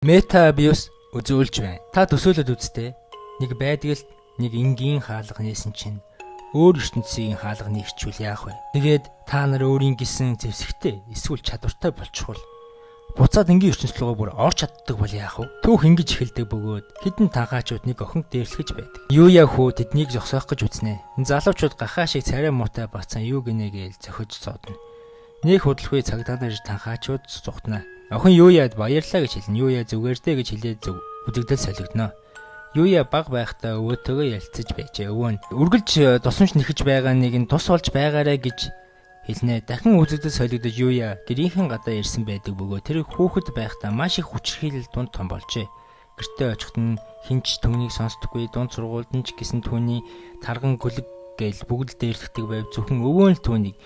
Метабиус үзүүлж байна. Та төсөөлөд үзтээ. Нэг байдаг л нэг энгийн хаалга нээсэн чинь өөр ертөнцийн хаалга нэгчвэл яах вэ? Тэгээд та нар өөрийн гисэн зэвсэгтэй эсвэл чадвартай болчихвол буцаад энгийн ертөнцийн рүү бүр орч чаддаг бол яах вэ? Түүх ингэж эхэлдэг бөгөөд хідэн танхаачууд нэг охин дээрлэхэж байдаг. Юу яах вэ? Тэднийг зогсоох гэж үзнэ. Залуучууд гахаа шиг царай муутай бацсан юу гинэ гээл зохиж зоодно. Нэг худлахүй цагдаа нар танхаачууд зүгтнаа. Охин юу яад баярлаа гэж хэлнэ. Юу яа зүгээрдээ гэж хэлээд үзэгдэл солигдно. Юу яа баг байхдаа өвөөтэйгөө ялцаж байжээ. Өвөө нь үргэлж тосонч нэхэж байгаа нэг нь тус болж байгаарэ гэж хэлнэ. Дахин үзэгдэл солигдож юу яа гэрийнхэн гадаа ирсэн байдаг бөгөө тэр хүүхэд байхдаа маш их хүчрхийлэл дунд том болжээ. Гэртээ очиход нь хинч түүнийг сонсдоггүй, дунд сургуульд нь ч гэсэн түүний тарган гүлэг гээл бүгд дээрлэгдэг байв. Зөвхөн өвөө нь түүнийг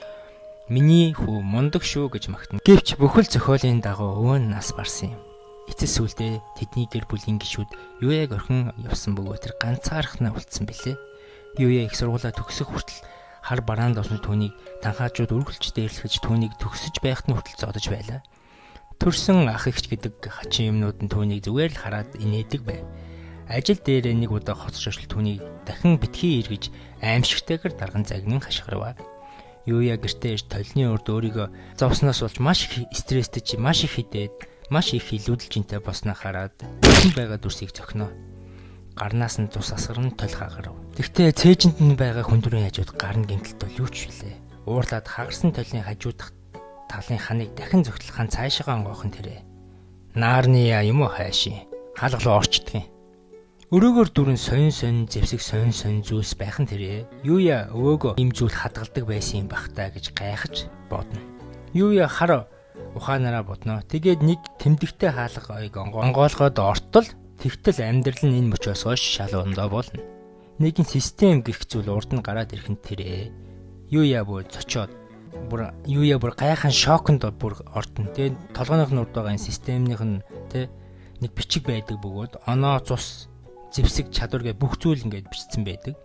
миний хүү мундаг шүү гэж магтана. Гэвч бүхэл зохиолын дагуу өвөө нь нас барсан юм. Эцэс сүлдээ тэдний гэр бүлийн гишүүд юу яг орхин явсан бөгөөд тэр ганцаархнаа үлдсэн бэлээ. Юу яг их сургуулаа төгсөх хүртэл хар бараанд орсон түүнийг танхаачууд үргэлж дээрлэхэж түүнийг төгсөж байхад нь хүртэл зодож байлаа. Төрсөн ах эгч гэдэг хачин юмнууд нь түүнийг зүгээр л хараад инээдэг байв. Ажил дээр нэг удаа хоцрож түүнийг дахин битгий эргэж аимшигтайгаар дарган загнан хашгирваа. Юу яа гэртээ ирж толны урд өөрийгөө зовсноос болж маш их стресстэй чи маш их хидээд маш их илүүдэлжинтэй босноо хараад бүхэн байгаа дүрсийг цохино. Гарнаас нь цус асгарн толх агарав. Тэгтээ цээжинд нь байгаа хүндрийн хажууд гарн гэмтэлт бол юу ч вүлээ. Уурлаад хагарсан толны хажуудах талын ханыг дахин зогтлохын цаашаагаа онгойхон тэрэ. Наарния юм уу хайшин. Хаалгалуу орчдөг юм. Өрөөгөр дүрэн сонь зэвсэг сонь зүйлс байхан тэрэ. Юу яа өвөөгөө им зүйл хадгалдаг байсан юм бах та гэж гайхаж бодно. Юу яа хар ухаанаараа бодно. Тэгээд нэг тэмдэгтэй хаалгыг онгоолгоод ортол тэгтэл амьдрал нь энэ мөчөөс хойш шал ондоо болно. Нэгэн систем гэх зүйл урд нь гараад ирэх нь тэрэ. Юу яа бүр цочоод бүр гайхан шоконд бүр ордно. Тэгээд толгойнх нь урд байгаа энэ системнийх нь тэ нэг бичиг байдаг бөгөөд оноо цус зэвсэг чадвар гэ бүх зүйл ингээд бичсэн байдаг.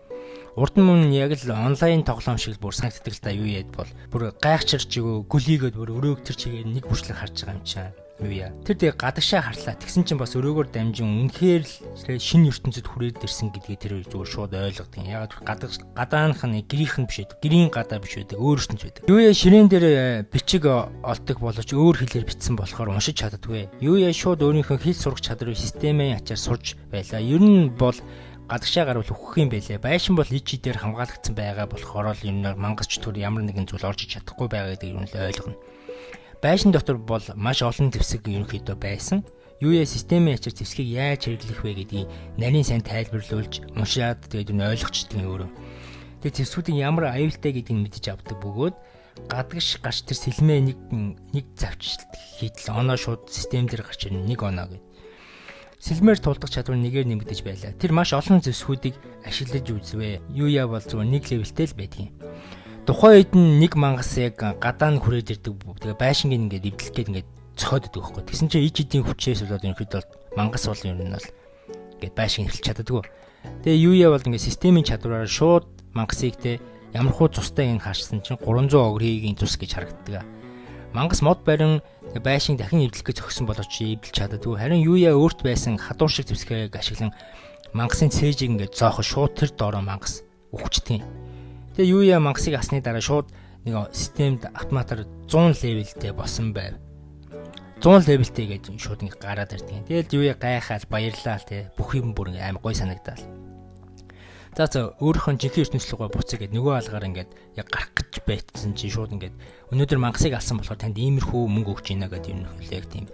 Урд нь яг л онлайн тоглоом шиг бүр санагддаг л да юу яад бол бүр гайхчирч гөлийгээд бүр өрөөг тэр чигээр нэг бүрчлэг харж байгаа юм чаа. Юу яа. Тэр тэгээ гадагшаа харлаа. Тэгсэн чинь бас өрөөгөр дамжин үнэхээр л шинэ ертөнцид хүрээд ирсэн гэдгийг тэр зүгээр шууд ойлгодог. Яг гадаанх нь гэрийнх нь биш байдаг. Гэрийн гадаа биш байдаг. Өөр ертөнц байдаг. Юу яа ширээн дээр бичиг олдог боловч өөр хэлээр бичсэн болохоор уншиж чаддаггүй. Юу яа шууд өөрийнхөө хэл сурах чадрыг системийн ачаар сурж байлаа. Ер нь бол гадагшаа гарвал өөхөх юм байлээ. Байшин бол ичи дээр хамгаалагдсан байгаа болохоор л юм мангасч төр ямар нэгэн зүйл орж чадахгүй байгаа гэдэг юм л ойлгоно. Байшин дотор бол маш олон зэвсэг ерөнхийдөө байсан. Юу яа системийн ачаар зэвсгийг яаж хэрэглэх вэ гэдгийг нарийн сайн тайлбарлуулж уншаад тэгээд нь ойлгочдөг юм өөрөө. Тэгээд зэвсгүүдийн ямар аюултай гэдгийг мэдэж авдаг бөгөөд гадагш гарч тэр сэлмээ нэг завчлалт хийдэл оноо шууд систем дээр гарч ирнэ нэг оноо гэд. Сэлмээр тулдах чадвар нэгээр нэмэгдэж байлаа. Тэр маш олон зэвсгүүдийг ашиглаж үзвэ. Юу яа бол зөв нэг левелтэй л байдгийн. Тухайн үед нэг мангас яг гадаа нь хүрээд ирдэг. Тэгээ байшингийн ингээд эвдлэх гээд ингээд цохоод идэг байхгүй. Тэгсэн чинь ич эдийн хүчээс болоод ерөнхийдөө мангас бол юм нь бол ингээд байшин эхэлж чаддаггүй. Тэгээ юу яа бол ингээд системийн чадвараар шууд мангасыг те ямар хуу цустай ин харсан чинь 300 огрийн цус гэж харагддаг. Мангас мод барин байшин дахин эвдлэх гэж зогсон боловч эвдэлж чаддаггүй. Харин юу яа өөрт байсан хадуур шиг зэвсгийг ашиглан мангасын цээжийг ингээд зоохо шууд тэр доороо мангас өгчдөг. Тэгээ юу яа мангасыг асны дараа шууд нэг системд автоматар 100 левелтэй босон байв. 100 левелтэй гэж шууд ингэ гараад ирдэг. Тэгэл юу яа гайхаад баярлаа те бүх юм бүр ингэ амар гой санагдаал. За өөрийнхөө жинхэнэ ертөнцийн рүү буцаа гэд нөгөө алгаар ингээд яг гарах гэж байтсан чи шууд ингээд өнөөдөр мангасыг алсан болохоор танд иймэрхүү мөнгө өгч ийна гэдэг юм хөл яг тийм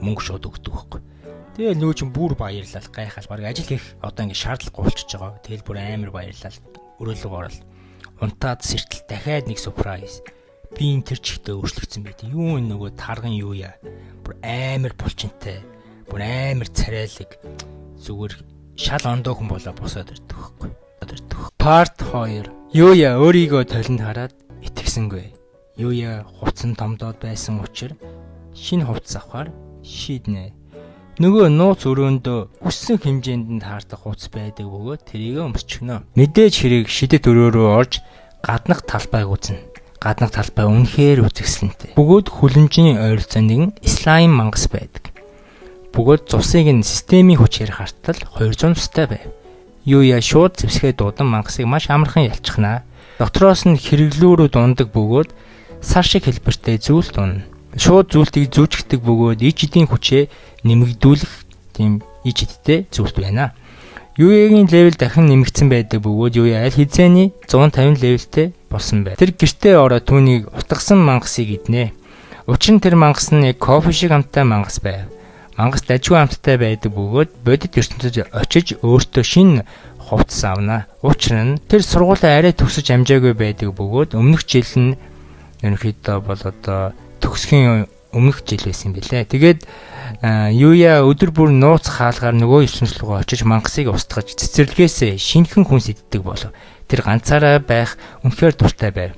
мөнгө шууд өгдөг байхгүй. Тэгээ нөгөө чинь бүр баярлал гайхал баг ажил хийх одоо ингээд шаардлагагүй болчихж байгаа. Тэгэл бүр амар баярлал өрөөлөг орол. Унтаад сэртэл дахиад нэг surprise. Би энэ тэр чигтээ өөрчлөгдсөн байт. Юу нөгөө тарган юу яа. Бүр амар булчинтай. Бүр амар царайлаг. Зүгээр шал ондоо хүн болоо босоод ирдэг хөхгүй. Part 2. Юу яа өөрийгөө толинд хараад итгэсэнгүй. Юу яа хувцсан томдоод байсан учраас шинэ хувцас авахар шийднэ. Нөгөө нууц өрөөндөө хүссэн хэмжээнд нь таардах хувцас байдаг бөгөөд тэрийг өмсчихнө. Мэдээж хэрэг шидэт өрөө рүү орж гаднах талбайг үзнэ. Гаднах талбай үнэхээр үзэсгэлэнтэй. Бөгөөд хүлэмжийн ойролцоо нэгэн слайм мангас байдаг. бөгөөд цусыг нь системийн хүчээр хартал 200 цустай байв. Юуя шууд зэвсгээ дуудан мангасыг маш амархан ялчихнаа. Доктороос нь хэрэглүүрүүд ундаг бөгөөд сар шиг хэлбэртэй зүйл дунна. Шууд зүйлтийг зүүжигдэг бөгөөд ич эдийн хүчээ нэмэгдүүлэх тийм ич эдтэй зүйлт байна. Юуягийн левел дахин нэмэгдсэн байдаг бөгөөд Юуя аль хэзээний 150 левелтэй болсон байна. Тэр гэртээ ороод түүнийг утгасан мангасыг иднэ. Учир нь тэр мангас нь яг кофе шиг амттай мангас байв. Мангас дажгүй амттай байдаг бөгөөд бодит ертөнцөд очиж өөртөө шинэ хувцас авна. Учир нь тэр сургуулаа арай төгсөж амжаагүй байдаг бөгөөд өмнөх жил нь ерөнхийдөө бол одоо төгсгийн өмнөх жил байсан юм билээ. Тэгээд Юуя өдөр бүр нууц хаалгаар нөгөө ертөнцийн рүү очиж мангасыг устгаж цэцэрлэгээс шинэхэн хүнс иддэг болов. Тэр ганцаараа байх үнэхээр дуртай байв.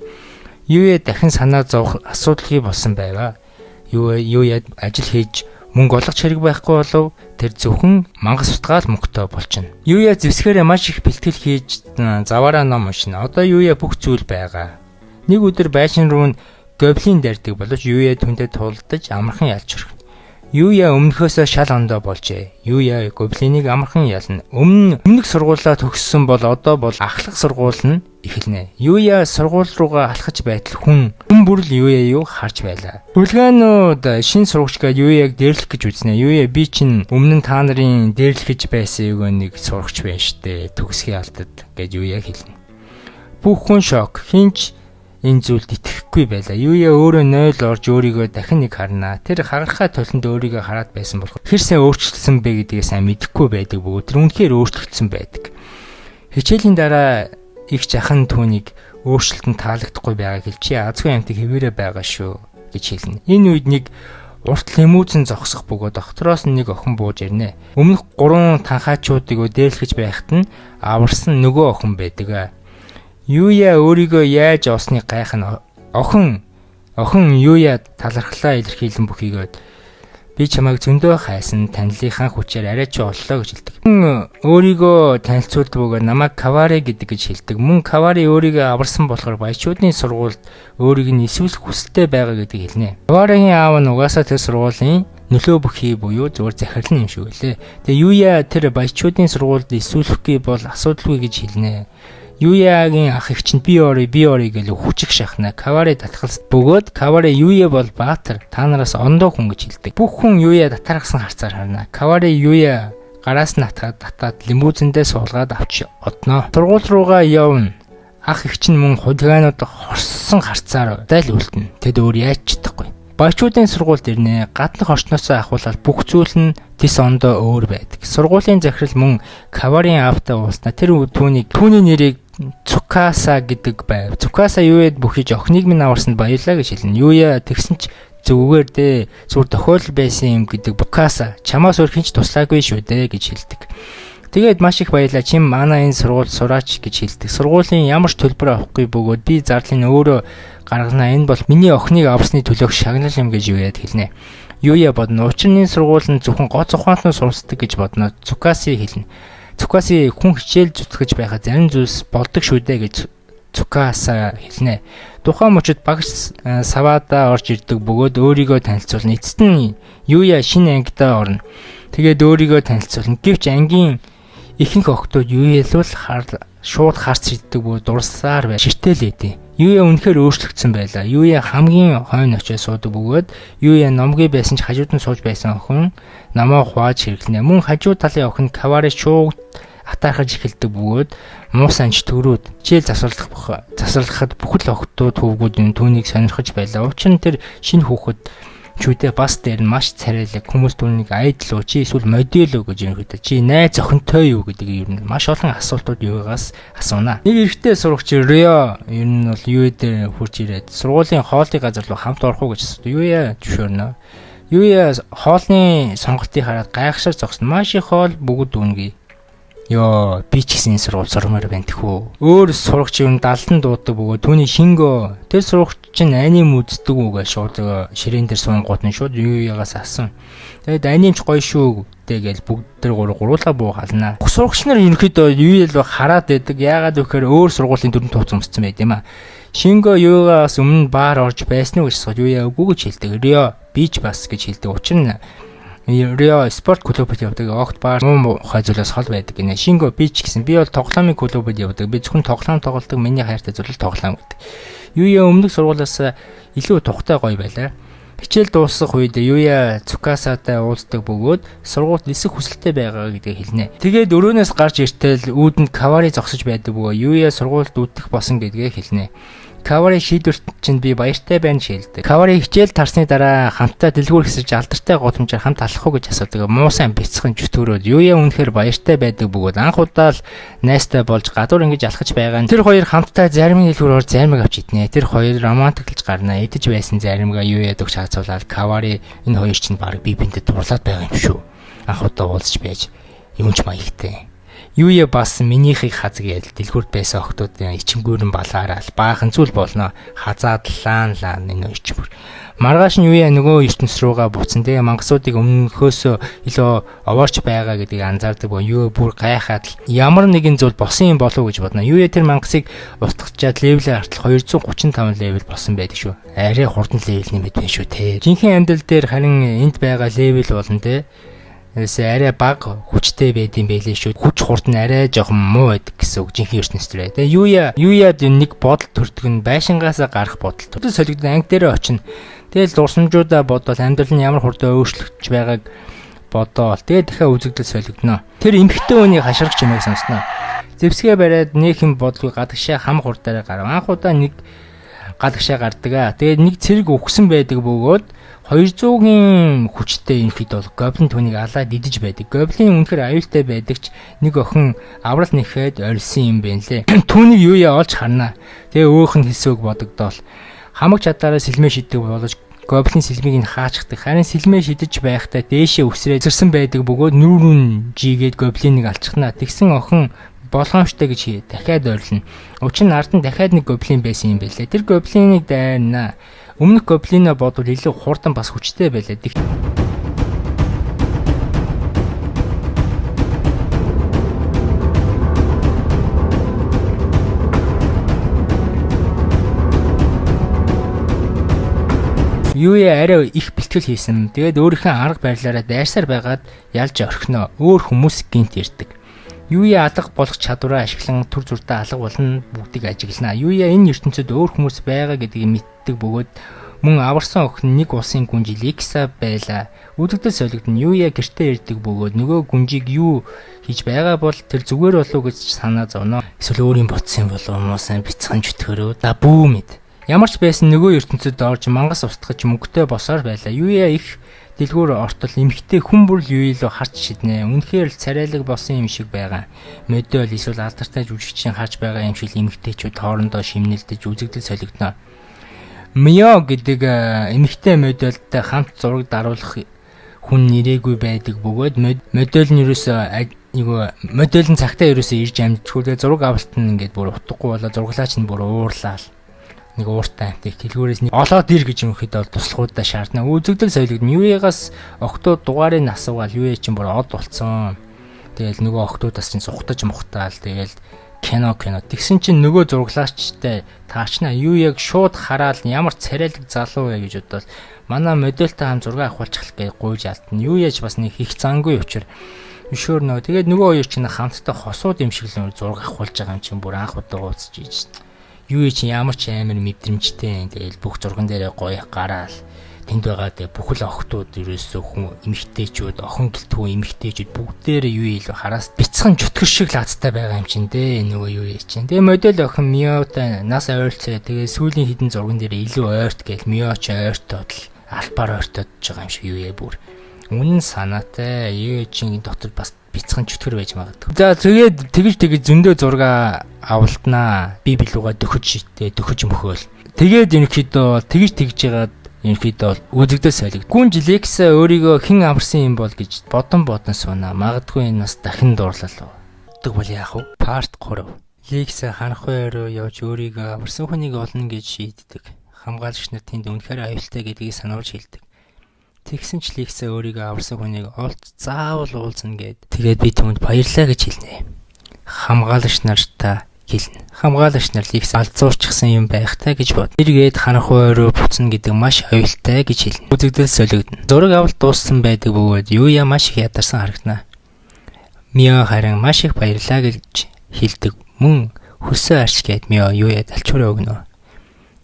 Юуя дахин санаа зовох асуудалгүй болсон байваа. Юуя ажил хийж мөнгө олгох хэрэг байхгүй болов тэр зөвхөн мангас устгаал мөнгөтэй болчихно. Юуя зэвсгээрээ маш их бэлтгэл хийж заваараа ном уншина. Одоо Юуя бүх зүйл байгаа. Нэг өдөр байшин руу гоблин дайрдаг боловч Юуя түндэд тулдаж амархан ялж өргөнө. Юуя өмнөхөөсөө шал ондоо болжээ. Юуя гоблиныг амархан ялна. Өмнөх сургуулаа төгссөн бол одоо бол ахлах сургууль нь эхэлнэ. Юуя сургууль руугаа алхаж байтал хүн бүрл Юуяг харж байлаа. Хулгайнууд шин сурагчгаа Юуяг дээрлэх гэж үзнэ. Юуя би чинь өмнө нь та нарын дээрлэхэж байсан нэг сурагч байна штэ. Төгсгийн алдад гэж Юуя хэлнэ. Бүх хүн шок. Хинч энэ зүйлд итгэхгүй байлаа. Юуя өөрөө 0 орж өөрийгөө дахин нэг харнаа. Тэр хагарахаа толонд өөрийгөө хараад байсан болох. Хэр сайн өөрчлөлтсөн бэ гэдгийг сайн мэдэхгүй байдаг бөгөөд тэр үнэхээр өөрчлөгдсөн байдаг. Хичээлийн дараа их жахан түүнийг өөрчлөлтөнд таалагдахгүй байгааг хэлж чи азгүй амтыг хэвээрээ байгаа шүү гэж хэлнэ. Энэ үед нэг урт лимузин зогсох бөгөөд доктороос нэг охин бууж ирнэ. Өмнөх 3 танхаачуудыг дээрлэж байхад нь аварсан нөгөө охин байдаг. Юуя өөрийгөө яаж овсныг гайхна. Охин Юуя талархлаа илэрхийлэн бүхийгээд би чамайг зөндөө хайсан, танилынхаа хүчээр арай ч оллоо гэж хэлдэг. Өөрийгөө танилцуулдаг бөгөөд намайг Кавари гэдэг гэж хэлдэг. Мөн Кавари өөрийгөө аварсан болохоор баячуудын сургуульд өөрийг нь эсвэлэх хүсэлтэй байгаа гэдгийг хэлнэ. Каваригийн аав нь угаасаа тэр сургуулийн нөлөө бүхий буюу зөвхөн захирлын юм шиг үлээ. Тэгээ Юуя тэр баячуудын сургуульд эсвэлэхгүй бол асуудалгүй гэж хэлнэ. Юуягийн ах их чинь би орё гэж хүчиг шахна. Кавари татгалзт бөгөөд Кавари Юуя бол баатар та нараас ондоо хүн гэж хэлдэг. Бүх хүн Юуя татаргасан харцаар харна. Кавари Юуя гараас нь татаад лимузиндээ суулгаад авч одноо. Сургууль руугаа явна. Ах их чинь мөн хулгайнууд хорссон харцаар зайл үлдэнэ. Тэд өөр яаж чадахгүй. Баячуудын сургуульд ирнэ. Гаднах орчноосоо ахуулаад бүх зүйл нь тис ондоо өөр байдаг. Сургуулийн захирал мөн Каварын аавтай уулзна. Тэр түүний нэрийг Цукаса гэдэг байв. Цукаса Юуяд бүхийж охиныг минь аварсанд баярлаа гэж хэлнэ. Юуя тэгсэн ч зүгээр дээ. Зүгээр тохиолдол байсан юм гэдэг. Цукаса чамаас өөр хинч туслаагүй шүү дээ гэж хэлдэг. Тэгээд маш их баярлаа. Чи манай энэ сургуульд сураач гэж хэлдэг. Сургуулийн ямар ч төлбөр авахгүй бөгөөд би зарлыг өөрөө гаргана. Энэ бол миний охиныг аварсны төлөөх шагнал юм гэж Юуяд хэлнэ. Юуя бодно. Учир нь сургууль нь зөвхөн гоц ухаантан сурсдаг гэж бодно. Цукаси хэлнэ. Цукаси хүн хичээл зүтгэж байхад зарим зүйлс болдог шүү дээ гэж Цукаса хэлнэ. Тухайн мөчөд багш саваада орж ирдэг бөгөөд өөрийгөө танилцуулна. Эцэст нь Юуя шинэ ангидаа орно. Тэгээд өөрийгөө танилцуулна. Гэвч ангийн ихэнх охтууд Юуялуул шууд харц шиддэг бөгөөд дурсаар бай. Ширтээлээдээ. Юуя үнэхээр өөрчлөгдсөн байлаа. Юуя хамгийн хойно очиж суудаг бөгөөд Юуя номгүй байсан ч хажууд нь сууж байсан охин намаа хувааж хэрэглэнэ. Мөн хажуу талын охин Кавари шууд атаархаж эхэлдэг бөгөөд муусанч төрөөд хичээл засварлахад бүхэл охтууд хөвгүүд түүнийг сонирхож байлаа. Учир нь тэр шинэ хүүхэд чүдээ бас дээр нь маш царайлаг хүмүүс түүнийг айдлуу чи эсвэл модель үү гэж ерөнхийдөө чи найз охинтой юу гэдэг ер нь маш олон асуултууд юугаас асууна. Нэг эрэгтэй сурагч Рио ер нь бол юу дээр хурж ирээд сургуулийн хоолны газар руу хамт орох уу гэж асуудаг. Юуя зөвшөөрнө. Юуя хоолны сонголтыг хараад гайхшаар зогсно. Маш их хоол бүгд үнэгүй. Йоо би ч гэсэн сургууль сурмаар байна тэхүү. Өөр сурагч юм 70 дуудаг бөгөөд түүний шингөө тэр сурагч чинь аним үздэг үү гэж шууд ширээн дээр суунгууд нь шууд Юуягаас асуусан. Тэгээд анимч гоё шүү гэж бүгд тэр гуруула буу халнаа. Сурагч нар ерөнхийдөө Юуял хараад байдаг. Яагаад гэвэл өөр сургуулийн дүрэн тууц өмссөн байт юм а. Шингөө Юуягаас өмнө баар орж байсан уу гэж асууад Юуя үгүй гэж хэлдэг. Рио бич бас гэж хэлдэг. Учир нь Рио спорт клубуд явдаг. Огт баар муу мухай зүйлээс хол байдаг гинэ. Шинго би ч гэсэн би бол тоглоомын клубуд явдаг. Би зөвхөн тоглоом тоглодог. Миний хайртай зүйл тоглоом гэдэг. Юуя өмнөх сургуулиас илүү тухтай гоё байлаа. Хичээл дуусах үед Юуя Цукасатай уулздаг бөгөөд сургуульд нисэх хүсэлтэй байгаа гэдгийг хэлнэ. Тэгээд өрөөнөөс гарч иртэл үүдэнд Кавари зогсож байдаг бөгөөд Юуя сургуульд үдэх босон гэдгийг хэлнэ. Кавари шийдвэрт чинь би баяртай байна шилдэг. Кавари хичээл тарсны дараа хамтаа дэлгүүр хэсэж алдартай гудамжаар хамт алах уу гэж асуудаг. Муу сайн бяцхан чөтгөрөөд Юуя үнэхээр баяртай байдаг бөгөөд анх удаа л найстай болж гадуур ингэж алхаж байгаа нь тэр хоёр хамтаа заримын дэлгүүрөөр заримыг авч иднэ. Тэр хоёр романтиклж гарна. Идэж байсан заримгаа Юуяд өгч хацуулаад Кавари энэ хоёр чинь баг бие биендэд дурлаад байгаа юм шүү. Анх удаа уулзч байж юмч маягтай. Юуя бас минийхийг хазгээл дэлгүүрт байсан охтуудын ичимгүүрэн балаараа л баахан зүйл болно. Хазаад лаан энэ ичмэр. Маргааш нь Юуя нөгөө ертөнц рүүгээ буцсан. Тэгээ мангасуудыг өмнөхөөсөө илүү овоорч байгаа гэдгийг анзаардаг бо. Юуя бүр гайхаад л ямар нэгэн зүйл болсон юм болов уу гэж бодно. Юуя тэр мангасыг устгачаад левелээ артал 235 левел болсон байдаг шүү. Арай хурдан левел нэмэд байна шүү те. Жинхэнэ амьдрал дээр харин энд байгаа левел болно те. Тэрсээ арай бага хүчтэй байдсан байлээ шүү. Хүч хурд нь арай жоохон муу байдаг гэсэн үг жинхэнэ ертөнцтэй. Тэгээ Юуяд нэг бодол төрдөг нь байшингаасаа гарах бодол төрдөг. Солигдсон анги дээр очино. Тэгэл дурсамжуудаа бодвол амьдрал нь ямар хурдан өөрчлөгдөж байгааг бодоол. Тэгээ дахиад үзэгдэл солигдно. Тэр эмхтэй хүний хаширч юмыг сонсноо. Зэвсгээ бариад нэг юм бодлого гадагшаа хам хурдаараа гарав. Анх удаа нэг гадагшаа гардаг. Тэгээд нэг цэрэг өгсөн байдаг бөгөөд 200-ийн хүчтэй энхэд бол гоблин түүнийг алаад идэж байдаг. Гоблин үнэхээр аюултай байдаг ч нэг охин аврал нэхэд орилсон юм байна лээ. Түүнийг Юуя олж харна. Тэгээ өөх нь хэлсөг бодогдоол. Хамаг чадаараа сэлмээ шиддэг болж гоблин сэлмийг нь хаачдаг. Харин сэлмээ шидэж байхдаа дээшээ өсрээ зэрсэн байдаг бөгөөд нүүрүн жигээд гоблиныг алчихна. Тэгсэн охин болгоомжтой гэж дахиад ойрлно. Учир нь ард нь дахиад нэг гоблин байсан юм байлээ. Тэр гоблиныг дайрна. Өмнөх гоблиноо бодвол илүү хурдан бас хүчтэй байлаа. Юуя арай их бэлтгэл хийсэн. Тэгээд өөрийнхөө арга барилаараа дайрсаар байгаад ялж орхино. Өөр хүмүүс гинт ирдэг. Юуя алга болох чадвараа ашиглан төр зурдаа алга болно бүгдийг ажиглана. Юуя энэ ертөнцид өөр хүмүүс байгаа гэдгийг мэддэг бөгөөд мөн аварсан охин нэг улсын гүнж Лекса байлаа. Үдэгдэл солигдно. Юуя гэртээ ирдэг бөгөөд нөгөө гүнжийг юу хийж байгаа бол тэр зүгээр болов гэж санаа зовно. Эсвэл өөрийн ботсон болов уу сайн бяцхан чөтгөрөө да бүү мэд. Ямар ч байсан нөгөө ертөнцид орж мангас устгаж мөнгөтэй босоор байлаа. Юуя их дэлгүүр ортол эмхтэй хүн бүр Юуя руу харж шиднэ. Үнэхээр л царайлаг болсон юм шиг байгаа. Мөдөөл эсвэл алдартай жүжигчин харж байгаа юм шиг эмхтэйчүүд хоорондоо шимнэлдэж үзэгдэл солигдно. Мио гэдэг эмхтэй мөдөөлтэй хамт зураг даруулах хүн нэрээгүй байдаг бөгөөд мөдөөл нь мөдөөл нь цагтаа ерөөсөө ирж амжчихгүй. Тэгээ зураг авалт нь ингээд бүр утгагүй болоо зурглаач нь бүр уурлаа. Нэг ууртай амтыг дэлгүүрээс нэг олоод ир гэж юм хэд бол туслахуудаа шаардна. Үзэгдэл солигдно. Юуягаас охтууд дугаарыг асуугаал Юуя чинь бүр од болцсон. Тэгэл нөгөө охтуудаас чинь сухтаж мухтаал тэгэл кино тэгсэн чинь нөгөө зурглаачтай таачна. Юуяг шууд хараад ямар царайлаг залуу вэ гэж бодвол манай модельтэй хам зураг авахулчих гэж гуйж алдна. Юуяж бас нэг их зангүй учир өшөөрнөө. Тэгээд нөгөө хоёр чинь хамтдаа хосууд юм шиг л зураг авахулж байгаа юм чинь бүр анх удаа уулзж ийж. Юуя чи ямар ч амар мэдрэмжтэй. Тэгэл бүх зурган дээрээ гоё гараал тэнд байгаа дэ бүхэл охтууд ерөөсөө хүн эмэгтэйчүүд охин гэлтгүй эмэгтэйчүүд бүгдээрээ Юуя илүү хараас бяцхан чөтгөр шиг лаацтай байгаа юм чинь дээ нөгөө Юуя чинь. Тэгээ модель охин Миотай нас ойролцоо. Тэгээ сүүлийн хідэн зурган дээр илүү ойрт гээл Мио ч ойртоод л албаар ойртоод байгаа юм шиг Юуя бүр үнэн санаатай. Юуя чинь дотор бас бяцхан чөтгөр байж магадгүй. За тэгээд тэгж зөндөө зураг авалтнаа. Би билүүгээ дөхөж мөхөөл. Тэгээд ерөнхийдөө тэгж ягаад ерөнхийдөө үзэгдэл солиг. Гүнж Лекса өөрийгөө хэн амарсан юм бол гэж бодон сууна. Магадгүй энэ бас дахин дуурлал уу бол яах вэ? Part 3. Лекса ханхуй руу явж өөрийгөө амарсан хүнийг олно гэж шийддэг. Хамгаалагч нар тэнд үнэхээр аюултай гэдгийг сануулж хэлдэг. Тэгсэн ч Лекса өөрийгөө аварсан хүнийг заавал уулзна гэд. Тэгээд би түүнд баярлаа гэж хэлнэ. Хамгаалагч нартаа хэлнэ. Хамгаалагч нар Ликс алзуурчихсан юм байхтай гэж бод. Эргээд ханхуй руу буцна гэдэг маш аюултай гэж хэлнэ. Үзэгдэл солигдно. Зураг авалт дууссан байдаг бөгөөд Юя маш их ядарсан харагдана. Мио харин маш их баярлаа гэж хэлдэг. Мөн хөсөө арч гээд Мио Юяд алчуураа өгнө.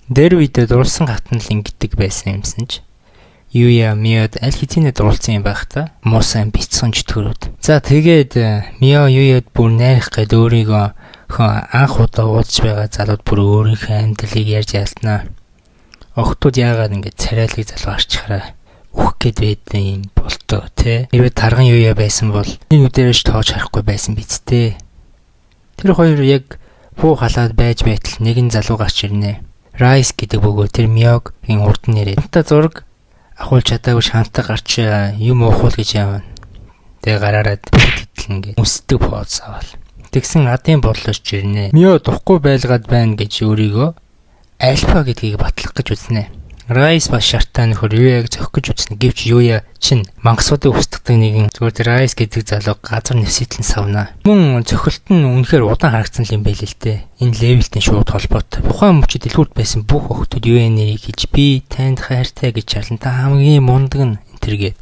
Тэр үедээ дурлсан хатан л ингэдэг байсан юмсан ч Юя Миод аль хэдийнэ дурлцсан юм байхдаа муусан бицсэн чөтгөрүүд. За тэгээд Мио Юяд бүр найрах гээд өөрийгөө анх удаа уулзж байгаа залууд бүр өөрийнхөө амьдралыг ярьж ялтнаа. Охтууд яагаад ингэж царайлаг залуу арчхаараа үхэх гээд байдсан юм болтоо тий. Хэрвээ тарган Юя байсан бол энэ үдээрэж тоож харахгүй байсан биз дээ. Тэр хоёр яг буу халаад байж байтал нэгэн залуу гарч ирнэ. Райс гэдэг бөгөөд тэр Миогийн урд нь нэрээ. Та зураг ахуулж чадаагүй шантаа гарч юм уухуул гэж явна. Тэгээ гараараад хэтлэн гэж өсдөг поз авал. Тэгсэн адын бодлооч ирнэ. Мио духгүй байлгаад байна гэж өөрийгөө альфа гэдгийг батлах гэж үзнэ. Райс ба шартаа нөхөр Юяг зохих гэж үзнэ. Гэвч Юя чинь мангасуудыг устгадаг нэгэн зүгээр Райс гэдэг залуу газар нэвсэтлэн савна. Мөн зохилт нь үнэхээр удаан харагдсан юм байл л дээ. Энэ левелтэй шууд холбоотой. Тухайн мөчид дэлгүүрт байсан бүх охтууд Юя нэрийг хэлж би танд хайртай гэж чарлан та хамгийн мундаг нь энтергээд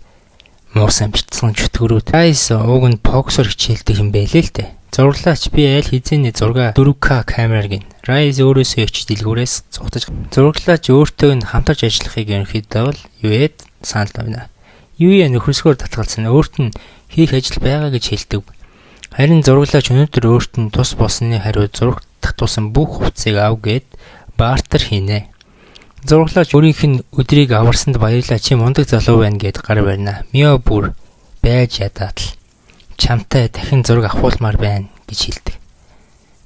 муусан бичсэн чөтгөрүүд. Райс уг нь фокусор хичээлдэг юм байлээ л дээ. Зурлаач би аль хэзээний зураг 4K камераар гин. Райс өөрөөсөө ичж дэлгүүрээс цугтаж. Зураглаач өөртөө нь хамтарч ажиллахыг ерөнхийдөө бол Юяд санал тавина. Юя нөхөрсгөөр татгалзсан өөрт нь хийх ажил байгаа гэж хэлдэг. Харин зураглаач өнөөдөр өөрт нь тус болсны хариу зураг татуулсан бүх хувцсыг ав гэд бартер хийнэ. Зураглаач өөрийнх нь өдрийг аварсанд баярлаа чи мундаг залуу байна гэд гар барина. Мио бүр байж ядаад л чамтай дахин зураг авахулмаар байна гэж хэлдэг.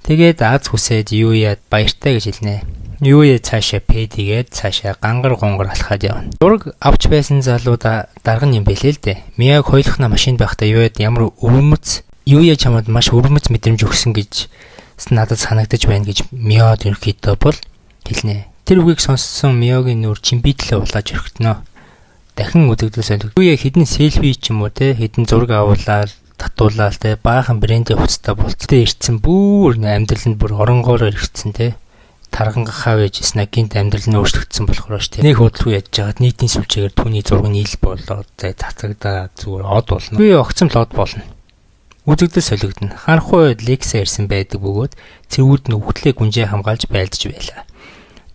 Тэгээд аз хүсээд Юяд баяртай гэж хэлнэ. Юя цаашаа пэдигээд цаашаа гангар гонгор алхаад явна. Зураг авч байсан залуудаа дарган юм бэлээ л дээ. Миаг хойлохна машинд байхдаа Юяд ямар өвөрмөц Юя чамд маш өвөрмөц мэдрэмж өгсөн гэж надад санагдаж байна гэж Миод ерөнхийдөө бол хэлнэ. Тэр үгийг сонссон Миогийн нүур чимбитлээ улааж өрхтнө. Дахин үзэгдэл солих. Юя хідэн селфи ч юм уу те хідэн зураг авуулаад татуулаад те баахан брендийн хувцастай болцтой ирсэн бүр амьдралд бүр оронгоор ирсэн те тарган гахаа байж снагинт амьдрал нь өөрчлөгдсөн болохоор ш те нэг хөдөлгөөн яаж жагаад нийтийн сүлжээгээр түүний зураг нийл болоод цацагдаа зүгээр од болно. Би огцом л од болно. Үзэгдэл солигдно. Ханхуй Лекса ирсэн байдаг бөгөөд цэргүүд нь өвгтлээ гүнжээ хамгаалж байлдаж байлаа.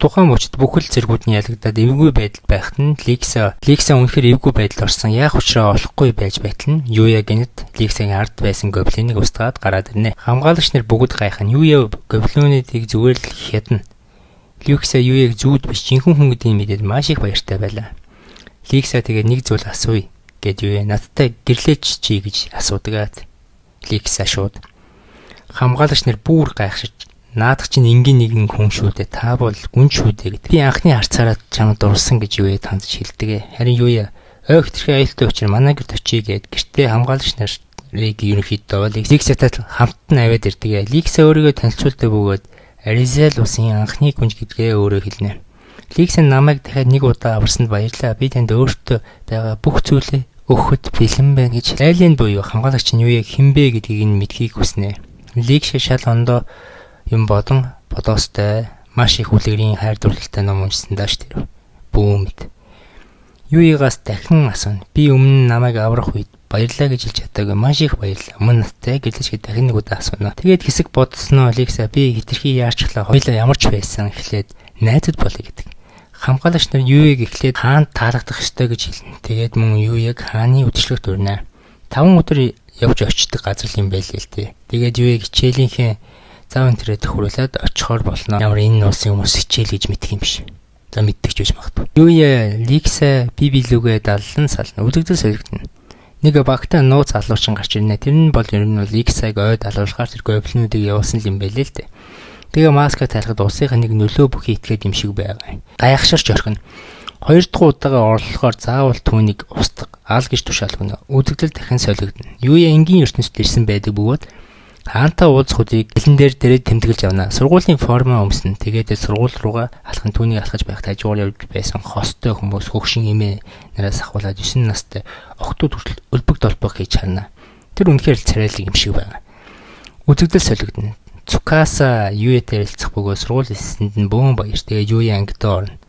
Тухайн мөчид бүхэл зэргүүд нь ялагдаад эвгүй байдалд байхад нь Лекса үнэхээр эвгүй байдалд орсон. Яах учраа олохгүй байж байтал нь Юя гэнэт Лексагийн ард байсан гоблиныг устгаад гараад ирнэ. Хамгаалагч нар бүгд гайхана. Юя гоблинуудыг зүгээр л хядна. Лекса Юяг зүүд биш жинхэнэ хүн гэдгийг мэдээд маш их баяртай байлаа. Лекса тэгээд нэг зүйл асууя гэд Юя надтай гэрлээч чи гэж асуудаг. Лекса шууд хамгаалагч нар бүр гайхшиж наадах чинь энгийн нэгэн хүн шүү дээ. Та бол гүн шүү дээ гэдэг. Би анхны харцаараа чамд дурсан гэж Юя танд хэлдэг. Харин Юя ойх тэрхий аюултай учраас манай гэрт очие гэд гэртээ хамгаалагч нарыг ерөнхийдөө Лексатай хамт нь аваад ирдэг. Лекса өөрийгөө танилцуулдаг бөгөөд Аризел усын анхны гүнж гэдгээ өөрөө хэлнэ. Лекса намайг дахиад нэг удаа аварсанд баярлаа. Би танд өөртөө байгаа бүх зүйлээ өгөхөд бэлэн байна гэж айлын буюу хамгаалагч нь Юяг хинбэ гэдгийг нь мэдхийг хүснэ. Лекса шал ондоо юм бодон бодоостой маш их үлгэрийн хайр дурлалтай ном уншсан дааш тэр. Бүүмэд. Юягаас дахин асууна. Би өмнө намайг аврах үед баярлаа гэж хэлж чадаагүй маш их баярлаа. Өмнө надтай гэлж дахин нэг удаа асууна. Тэгээд хэсэг бодсноо Лекса би хитрхи яарчлаа хоёлаа ямарч байсан эхлээд найзад болъё гэдэг. Хамгаалагч нар Юяг эхлээд хаанд таалагдах ёстой гэж хэлнэ. Тэгээд мөн Юяг хааны үдшилгт өрнө. 5 өдөр явж очдог газар юм байлээ л дээ. Тэгээд Юяг хичээлийнхээ зав энтрээ төхрүүлээд очихоор болно. Ямар энэ улсын хүмүүс хичээл гэж мэдэх юм биш. За мэддэг ч биш магадгүй. Юя Лекса бибилүүгээ даллан сална. Үзэгдэл солигдно. Нэг багтаа нууц алуурчин гарч ирнэ. Тэр нь бол ер нь Лексаг ойд алуулахаар тэр гоблинуудыг явуулсан юм байлээ л дээ. Тэгээ маска тайлхад улсынхаа нэг нөлөө бүхий итгээд юм шиг байгаа. Гайхширч орхино. Хоёр дахь удаага орлохоор заавал түүнийг устгах аал гэж тушаалгана. Үзэгдэл дахин солигдно. Юя энгийн ертөнцид ирсэн байдаг бөгөөд хаантаа уулзахуудыг гэлэн дээр дээрээ тэмдэглэж явна. Сургуулийн формоо өмснө. Тэгээд сургууль руугаа алхан түүнийг алхаж байхад хажуугаар явж байсан хостой хүмүүс хөгшин эмээ нараас ахуулаад 9 настай охтууд хүртэл өлбөг долбог хийж харна. Тэр үнэхээр царайлаг юм шиг байна. Үзэгдэл солигдно. Цукаса Юэтэй ярилцах бөгөөд сургууль эсэнд нь бөөн баяр. Тэгээ Юэ ангид орно.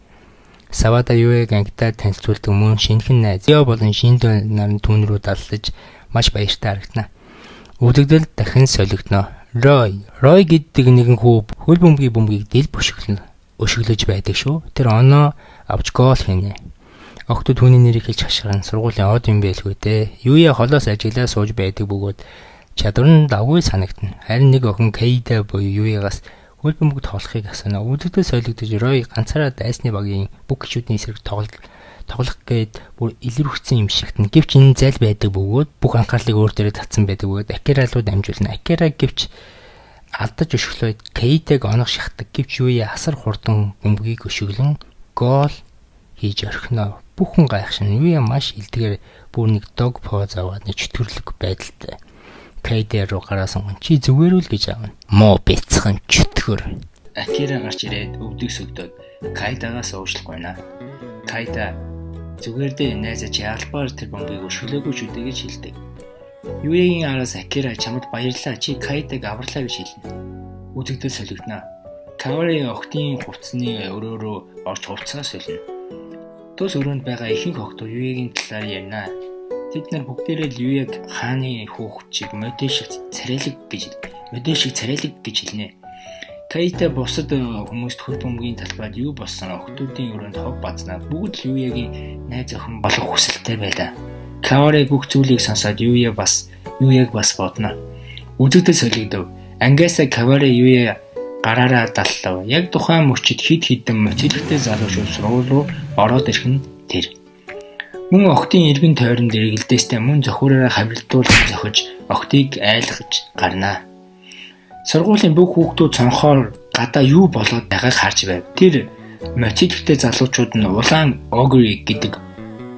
Савада Юэг ангидаа танилцуулдаг мөн шинэхэн найз. Яа болон шинэ нар түүн рүү даллаж маш баяртай харагдана. Өвдөгдөл дахин солигдно. Рой гэдэг нэгэн хүү хөл бөмбөгийг дэл өшөглөж байдаг шүү. Тэр оноо авч гол хийнэ. Охтод түүний нэрийг хэлж хашгиран сургуулийн од юм байлгүй дээ. Юуя холоос ажиглаа сууж байдаг бөгөөд чадвар нь давгүй санагдана. Харин нэг охин Кейда буюу Юуягаас хөл бөмбөг тоглохыг асууна. Өвдөгдөл солигдож Рой ганцаараа дайсны багийн бүх гişүүдийн эсрэг тоглох гээд бүр илэрхсэн юм шигтэн. Гэвч энэ зал байдаг бөгөөд бүх анхаарлыг өөр дээрээ татсан байдаг бөгөөд Акира руу дамжуулна. Акира гэвч алдаж өшөглөөд Кейдэг онох шахдаг. Гэвч Юуя асар хурдан бөмбөгийг өшөглөн гол хийж орхино. Бүхэн гайхшин. Юуя маш илтгэр бүр нэг дог поз аваад нэг чөтгөрлөг байдалтай. Кейдэ руу гараа сунган чи зүгээр үл гэж аавна. Мо бяцхан чөтгөр. Акира гарч ирээд өвдөг сөгдөөд Кайдагаас уушлах байна. Кайда зүгээр дээ найзаа чи албаар тэр бомбыг өшөглөөгүй ч үдэ гэж хэлдэг. Юуягийн араас Акира чамд баярлаа чи Кайдаг аварлаа гэж хэлнэ. Үзэгдэл солигдно. Кавари охтын хувцсны өрөөрөө орж хувцсаа солино. Тус өрөөнд байгаа ихэнх охтууд Юуягийн талаар ярина. Тэд нар бүгдээрээ Юуяг хааны хүүхчиг модель шиг царайлаг гэж хэлнэ. Кайта бусад хүмүүст хөл бөмбөгийн талбайд юу болсон охтуудын өрөөнд хов базнаа бүгд Юуягийн найз охин болох хүсэлтэй байлаа. Кавари бүх зүйлийг сонсоод Юуяг бас бодно. Үзэгдэл солигдов. Ангиасаа Кавари Юуя гараараа даллав. Яг тухайн мөчид хид хідэн моцилэгтэй залуучууд сургууль руу ороод ирэх нь тэр. Мөн охтын эргэн тойронд эргэлдээстэй мөн зохиороо хавилдуулж зохиж охтыг айлгаж гарнаа. Сургуулийн бүх хүүхдүүд цонхоор гадаа юу болоод байгааг харж байв. Тэр моцилэгтэй залуучууд нь улаан огри гэдэг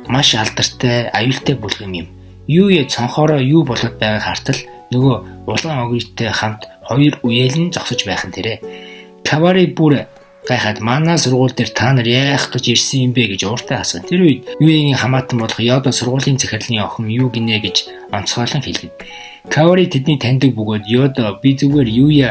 маш алдартай аюултай бүлгэм юм. Юуе цонхороо юу болоод байгааг хартал нөгөө улаан огритэй хамт хоёр үеэлэн зогсож байх нь тэрэ. Кавари бүр гайхаад манай сургууль дээр та нар яах гэж ирсэн юм бэ гэж ууртай асуув. Тэр үед Юуягийн хамаатан болох Йодо сургуулийн захирлын охин юу гинэ гэж онцгойлон хэлэв. Кавари тэдний таньдаг бөгөөд Йодо би зүгээр Юуя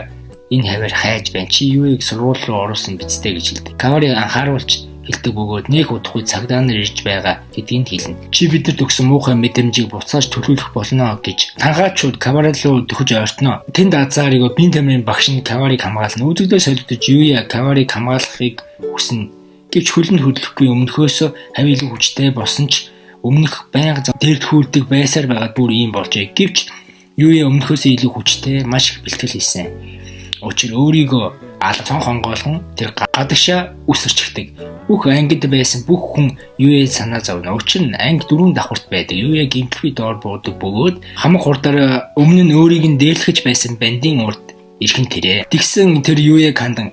энэ хавар хайж байна. Чи Юуяг сургууль руу оруулсан бицтэй гэж хэлдэг. Кавари анхааруулж хэлдэг бөгөөд нэг удахгүй цагдаа нар ирж байгаа гэдгийг хэлнэ. Чи бидэд өгсөн муухай мэдрэмжийг буцааж төлөвлөх болно гэж тангаачууд Кавари руу дөхөж ойртноо. Тэнд Азариго бие тамирын багш нь Кавариг хамгаална. Үзэгдээ солигдож Юуя Кавариг хамгаалахыг хүснэ. Гэвч хөлөнд хөдлөхгүй өмнөхөөсөө хавилын хүчтэй болсон ч өмнөх байнга дэрдхүүлдэг байсаар байгаад бүр ийм болжээ. Гэвч Юуя өмнөхөөсөө илүү хүчтэй маш их бэлтгэл хийсэн. Учир өөрийгөө алцон хонгоолгон тэр гадагшаа үсэрчдэг. Бүх ангид байсан бүх хүн Юуяг санаа зовно. Учир нь анги 4 давхарт байдаг. Юуяг гимтгүй доор буудаг бөгөөд хамаг хурдаар өмнө нь өөрийг нь дээрлэхэж байсан бандийн урд ирхэн тэрэ. Тэгсэн тэр Юуяг хандан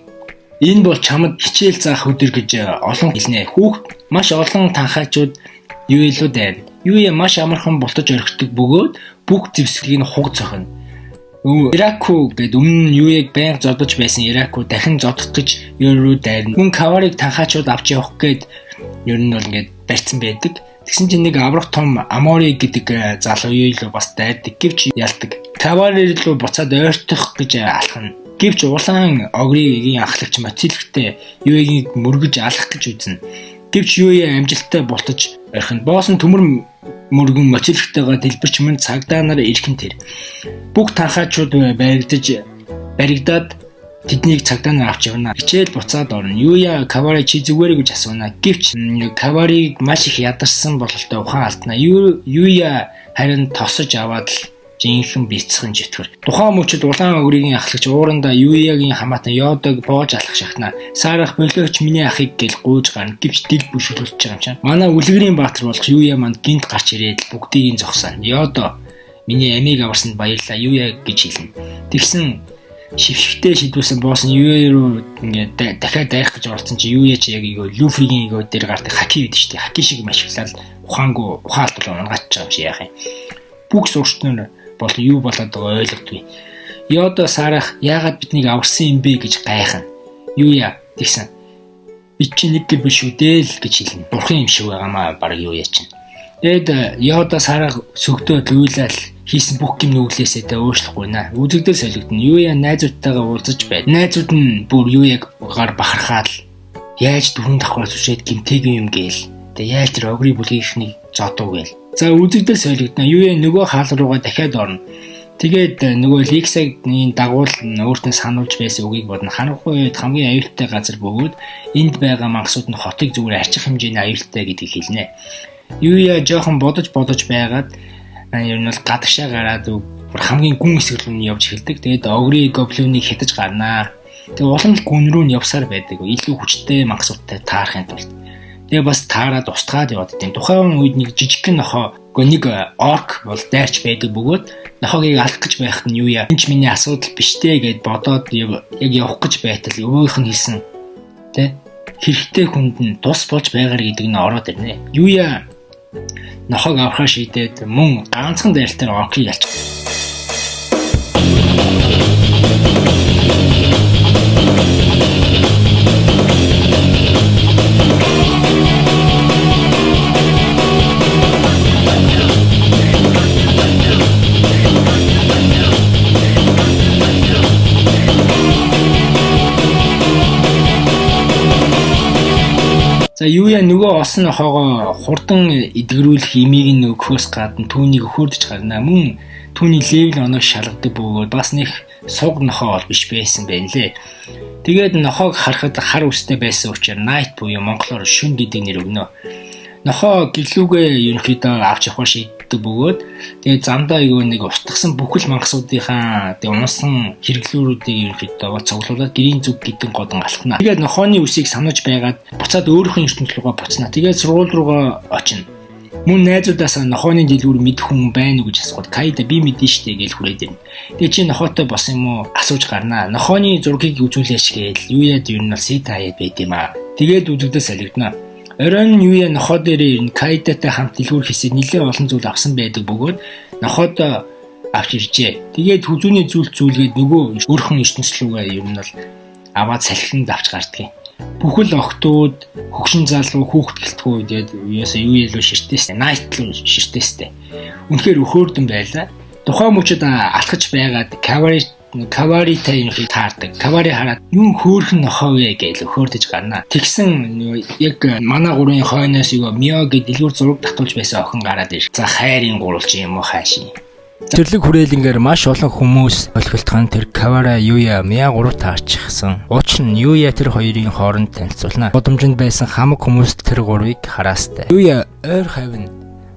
энэ бол чамд хичээл заах өдөр гэж олон хэлнэ. Хүүхд маш олон танхаачууд Юуяг руу дайрна. Юуяг маш амархан бултаж орхидог бөгөөд бүх зэвсгийг нь хуг цохино. Ираку гэд өмнө нь Юуяг байнга зодож байсан Ираку дахин зодох гэж Юуруу дайрна. Мөн Кавариг танхаачууд авч явах гээд ер нь бол ингээд барьцсан байдаг. Тэгсэн чинь нэг аврах том Амори гэдэг залуу Юуяг бас дайрдаг гэвч ялдаг. Кавари руу буцаад ойртох гэж алхана. Гэвч улаан огригийн ахлагч моцилэгтэй Юуягийг мөргөж алах гэж үзнэ. Гэвч Юуяг амжилттай бултаж орхино. Босс нь төмөр мөргөн моцилэгтэйгээ дэлбэрч мөн цагдаа нар ирхэн тэр. Бүх танхаачууд баригдаад тэднийг цагдаа нар авч явна. Хичээл буцаад орно. Юуя Кавари чи зүгээр гэж асууна. Гэвч Кавариг маш их ядарсан бололтой ухаан алдна. Юуя харин тосож аваад л жинхэнэ бяцхан житгэр. Тухайн мөчид улаан огригийн ахлагч уурандаа Юуягийн хамаатан Йодог боож алах шахна. Сарах боловч миний ахыг гэл гуйж гарна. Гэвч дил бүшгэлүүлж байгаа юм чинь. Манай үлгэрийн баатар болох Юуя манд гинт гарч ирээд бүгдийг нь зогсоно. Йодо миний амийг аварсанд баярлалаа Юуя гэж хэлнэ. Тэгсэн шившгтэй шийдүүлсэн босс нь Юуя руу ингээд дахиад дайрах гэж оролцсон чи Юуя ч яг Люфигийн дээр гардаг хаки бид штэ. Хаки шиг машиглал ухаангүй ухаалт бол унгаач байгаа юм чи яах юм. Бүх сурчнаар бол юу болоод байгаа ойлгодгүй. Йодо Сарах яагаад биднийг аварсан юм бэ гэж гайхна. Юуя тэгсэн. Би чи нэг гэр биш үү дээ л гэж хэлнэ. Бурхан юм шиг байгаамаа баг Юуя чинь. Тэгээд Йода сараа сөгдөөд уйлал хийсэн бүх юм нүглээсээ өөрчлөхгүй наа. Үзэгдэл солигдно. Юуя найзуудтайгаа уулзаж байд. Найзууд нь бүр юуяг гар бахархаад яаж дөрөв давхраас үшээд гимтэйг юм гээл. Тэгээд яаж тэр огрын бүлгийнхнийг зодов гээл. За үзэгдэл солигдно. Юуя нөгөө хаал руугаа дахиад орно. Тэгээд нөгөө Лексагийн дагуул өөртөө сануулж байсан үгийг бодно. Харанхуй үед хамгийн аюултай газар бөгөөд энд байгаа мангасууд нь хотыг зүгээр арчих хэмжээний аюултай гэдгийг хэлнэ. Юуя жоохон бодож байгаад ер нь бол гадагшаа гараад хамгийн гүн хэсэг рүү явж эхэлдэг. Тэгээд огрын гоблиныг хятаж гарнаа. Тэгээд улам л гүн рүү нь явсаар байдаг. Илүү хүчтэй мангасуудтай таарахын тулд. Тэгээд бас таараад устгаад яваад тийм. Тухайн үед нэг жижигхэн нохоо нэг орк бол дайрч байдаг бөгөөд нохогийг алах гэж байхад нь юуя энэ ч миний асуудал биш дээ гэд бодоод яг явах гэж байтал өвөөх нь хэлсэн тэ хэрэгтэй хүнд нь тус болж байгаар гэдэг нь ороод ирнэ. Юуя нохог авахаа шийдээд мөн ганцхан дайралтаар оркийг ялч. За юуя нөгөө олсон нохоогоо хурдан эдгэрүүлэх имийг нөгөхөөс гадна түүнийг өхөрдөж гарнаа. Мөн түүний левел оног шалгадаг бөгөөд бас нэг суг нохоо биш байсан байна лээ. Тэгээд нохоог харахад хар үстэй байсан учраас Night буюу монголоор шүн гэдэг нэр өгнө. Нохоо гэлүүгээ ерөнхийдөө авч явах шийддэг бөгөөд тэгээд замдаа юу нэг устгасан бүхэл мангасуудынхаа тэгээд унсан хэрэглүүрүүдийг ерөнхийдөө цуглуулад гэрийн зүг гэдэг годон алхна. Тэгээд нохооны үсийг санаж байгаад буцаад өөрийнхөө ертөнцийн рүүгээ буцна. Тэгээд сургууль руугаа очино. Мөн найзуудаасаа нохооны дэлгүүр мэдэх хүн байна уу гэж асууад Кайда би мэдэн штэ гэж хүрээд ирнэ. Тэгээд чи нохоотой бос юм уу асууж гарнаа. Нохооны зургийг үзүүлээч гээл юуяд ер нь бол сет хаяад байд юм аа. Тэгээд үзэгдэл солигдно. Оройн юуя нохоо дээр ирнэ Кайдатай хамт дэлгүүр хийсээ нэлээд олон зүйл авсан байдаг бөгөөд нохоодоо авч иржээ. Тэгээд хүзүүний зүйлгээд нөгөө өөрхөн ертөнцлүүгээ ер нь бол аваад салхинд авч гардгийг. Бүхэл охтууд хөгшин залуу хүүхэд гэлтгүй тэгээд юуясаа юу илүү ширтээстэй Night руу ширтээстэй. Үнэхээр өхөөрдөн байлаа. Тухайн мөчөд алхаж байгаад Каваритай юм шиг таардаг. Кавари хараад юу хөөрхөн нохоо вэ гэж өхөөрдөж гарнаа. Тэгсэн яг манай гурвын хойноос юу Мио гэдэг дэлгүүр зураг татуулж байсан охин гараад ир. За хайрын гурвалж юм уу хаашийн. Тэрлэг хүрээлэнгээр маш олон хүмүүс олголтхон тэр Кавара Юя Миа гурав таарчихсан. Учир нь Юя тэр хоёрын хооронд танилцуулна. Гудамжинд байсан хамаг хүмүүс тэр гурвыг хараастай. Юя ойр хавь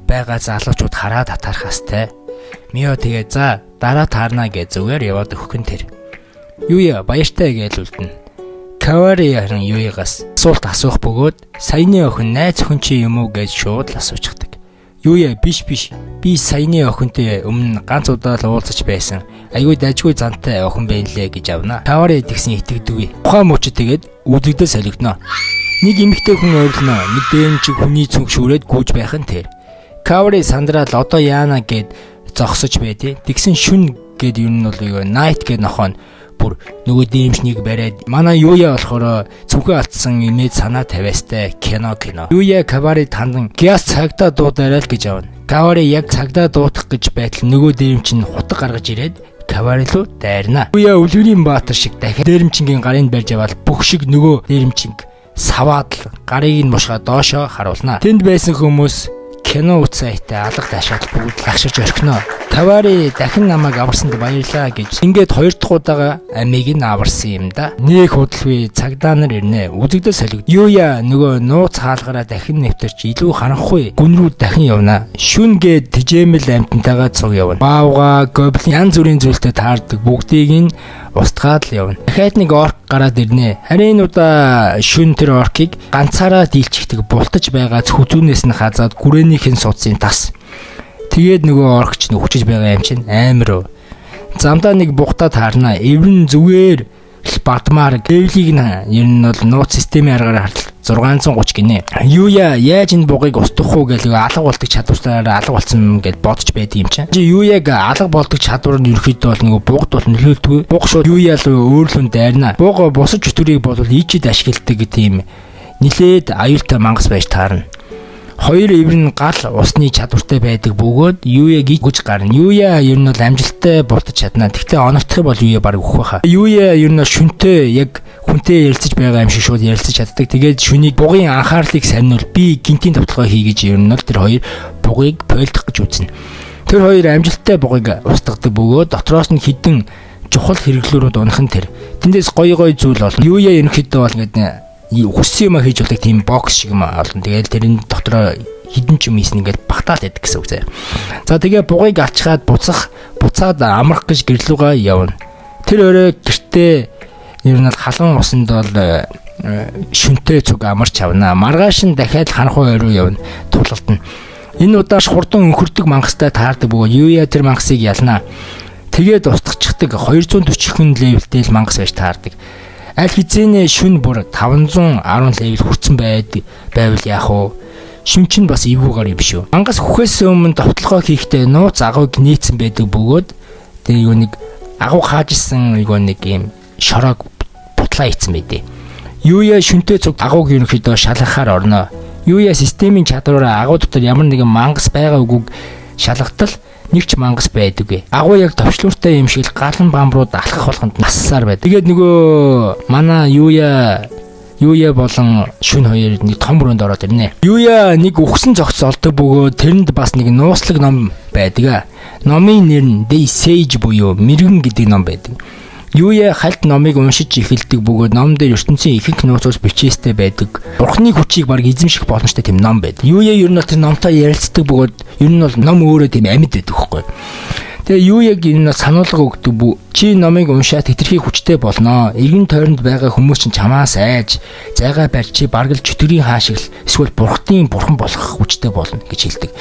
байгаа залуучууд хараад татархаастай. Мио тэгээ за дараа таарна гэж зүгээр яваад өгөхөн тэр. Юуя баяртай гэж үлдэнэ. Кавари харин Юуягаас асуулт асуух бөгөөд саяны охин найз охин чи юм уу гэж шууд л асууждаг. Юуя биш би саяны охинтой өмнө ганц удаа л уулзаж байсан. Аюу дажгүй зантай охин байлээ гэж авна. Кавари тэгсэн итгэдэггүй. Тухайн мөчөд тэгээд үзэгдэл солигдно. Нэг эмэгтэй хүн ойрлоно. Мэдэн чи хүний цүнх шүүрээд гүйж байх нь тэр. Кавари сандраад одоо яана гэд зогсож байдیں۔ Тэгсэн шүн гэд юу нь бол Night гэд нохоо бүр нөгөө дэмжнийг бариад манай Юуя болохоор цүнхээ алдсан имэд санаа тавиастай кино. Юуя Кавари тандан гяс цагдаа дуудаарай л гэж авна. Кавари яг цагдаа дуудах гэж байтал нөгөө дэмч нь хутга гаргаж ирээд Кавари руу дайрна. Юуя өлгөрийн баатар шиг дахиад дэрэмчингийн гарыг барьж аваад бүх шиг нөгөө дэрэмчинг саваад л гарыг нь бушгаад доошоо харуулна. Тэнд байсан хүмүүс кино үцайтай алга таашаад бүгд лагширч орхино. Кавари дахин намайг аварсанд баярлаа гэж. Ингээд хоёр дахь удаага амийг нь аварсан юм да. Нэг худалгүй цагдаа нар ирнэ. Үзэгдэл солигд. Юуя нөгөө нууц хаалгараа дахин нэвтэрч илүү харанхуй гүн рүү дахин явна. Шүн гээд тижээмэл амтантайгаа цуг явна. Баавга, гоблин янз бүрийн зүйлтэй таардаг бүгдийг нь устгаад л явна. Дахиад нэг орк гараад ирнэ. Харин удаа шүн тэр оркийг ганцаараа дийлчихдэг бултаж байгаа хүзүүнээс нь хазаад гүрээнийхэн суудсан тас. Тэгээд нөгөө оркч нь хүчиж байгаа юм чинь амар. Замдаа нэг бухтаа таарна. Эврэн зүгээр бадмаар гэвлийг нь ер нь бол нууц системийн аргаар хартал 630 гинэ. Юуя яаж энэ бугыг устгах уу гэж алга болдог чадвараараа алга болсон гэж бодож байдаг юм чинь. Юуяг алга болдог чадвар нь ерөөхдөө бол нөгөө бугд бол нөлөөлдөггүй. Буг шууд Юуя л өөрлөн дайрна. Буг бусад чөтгөрийг бол ичид ашигладаг гэдэг юм нилээд аюултай мангас байж таарна. Хоёр ивэр нь гал усны чадвартай байдаг бөгөөд Юяг гүж гарна. Юя ер нь бол амжилттай буртаж чадна. Гэхдээ оногдох юм бол Юя баг өгөх байхаа. Юя ер нь шүнтэй яг хүнтэй ярилцаж байгаа юм шиг шууд ярилцаж чаддаг. Тэгээд шүнийг бугын анхаарлыг сарниул би гинтийн тавталгаа хийгэж ер нь бол тэр хоёр бугыг пойлдох гэж үзнэ. Тэр хоёр амжилттай бугыг устгадаг бөгөөд дотроос нь хідэн чухал хэрэглүүрүүд унах нь тэр. Тэндээс гоё зүйл болно. Юя ерөнхийдөө бол ингээд хүссэн юм хийж болдог тийм бокс шиг юм олно. Тэгээд тэрийн дотроо хідэн ч юм ийсэн ингээд багтаал байдаг гэсэн үг зэ. За тэгээ бугыг алчгаад буцаад амрах гэж гэрлүүгээ явна. Тэр өрөө гэртээ ер нь халуун усанд бол шүнтэй цуг амарч авна. Маргааш нь дахиад ханхуу өрөө явна. Тулалдана. Энэ удаа хурдан өнхөрдөг мангастай таардаг бөгөөд Юя тэр мангасыг ялнаа. Тэгээд устгachдаг 240 хүн левелтэй л мангас байж таардаг. Аль хизээний шүн бүр 510 левел хүрсэн байвал яах вэ? Шүн чинь бас эвгүүгээр юм шүү. Мангас хүхээс өмнө товтлогоо хийхдээ нууц агууг нийцсэн байдаг бөгөөд тэгээ юу нэг агуу хаажсэн нэг юм шороог бутлаа ийцсэн байдэ. Юя шүнтэй цуг агууг ерөнхийдөө шалгахаар орно. Юя системийн чадвараараа агуу дотор ямар нэгэн мангас байгаа үгүйг шалгатал нэг ч мангас байдаггүй. Агуу яг товчлууртай юм шиг галан бамбрууд алхах болгонд нассаар байд. Тэгээд нөгөө манай Юя болон шүн хоёр нэг том өрөөнд ороод ирнэ. Юя нэг үхсэн зогц олдог бөгөөд тэрэнд бас нэг нууцлаг ном байдаг. Номын нэр нь They Sage буюу мэрэгэн гэдэг ном байдаг. Юя хальт номыг уншиж эхэлдэг бөгөөд ном дээр ертөнцийн ихэнх нууцуус бичээстэй байдаг. Бурхны хүчийг баг эзэмших боломжтой тийм ном байдаг. Юя ер нь тэр номтой ярилцдаг бөгөөд ер нь бол ном өөрөө тийм амьд байдаг байхгүй. Тэгээ Юяг энэ сануулга өгдөг бүү. Чи номыг уншаад хэтэрхий хүчтэй болно. Иргэн тойронд байгаа хүмүүс чинь чамаас айж, зайгаа барьж чи бараг л чөтгөрийн хаашиг эсвэл бурхан болох хүчтэй болно гэж хэлдэг.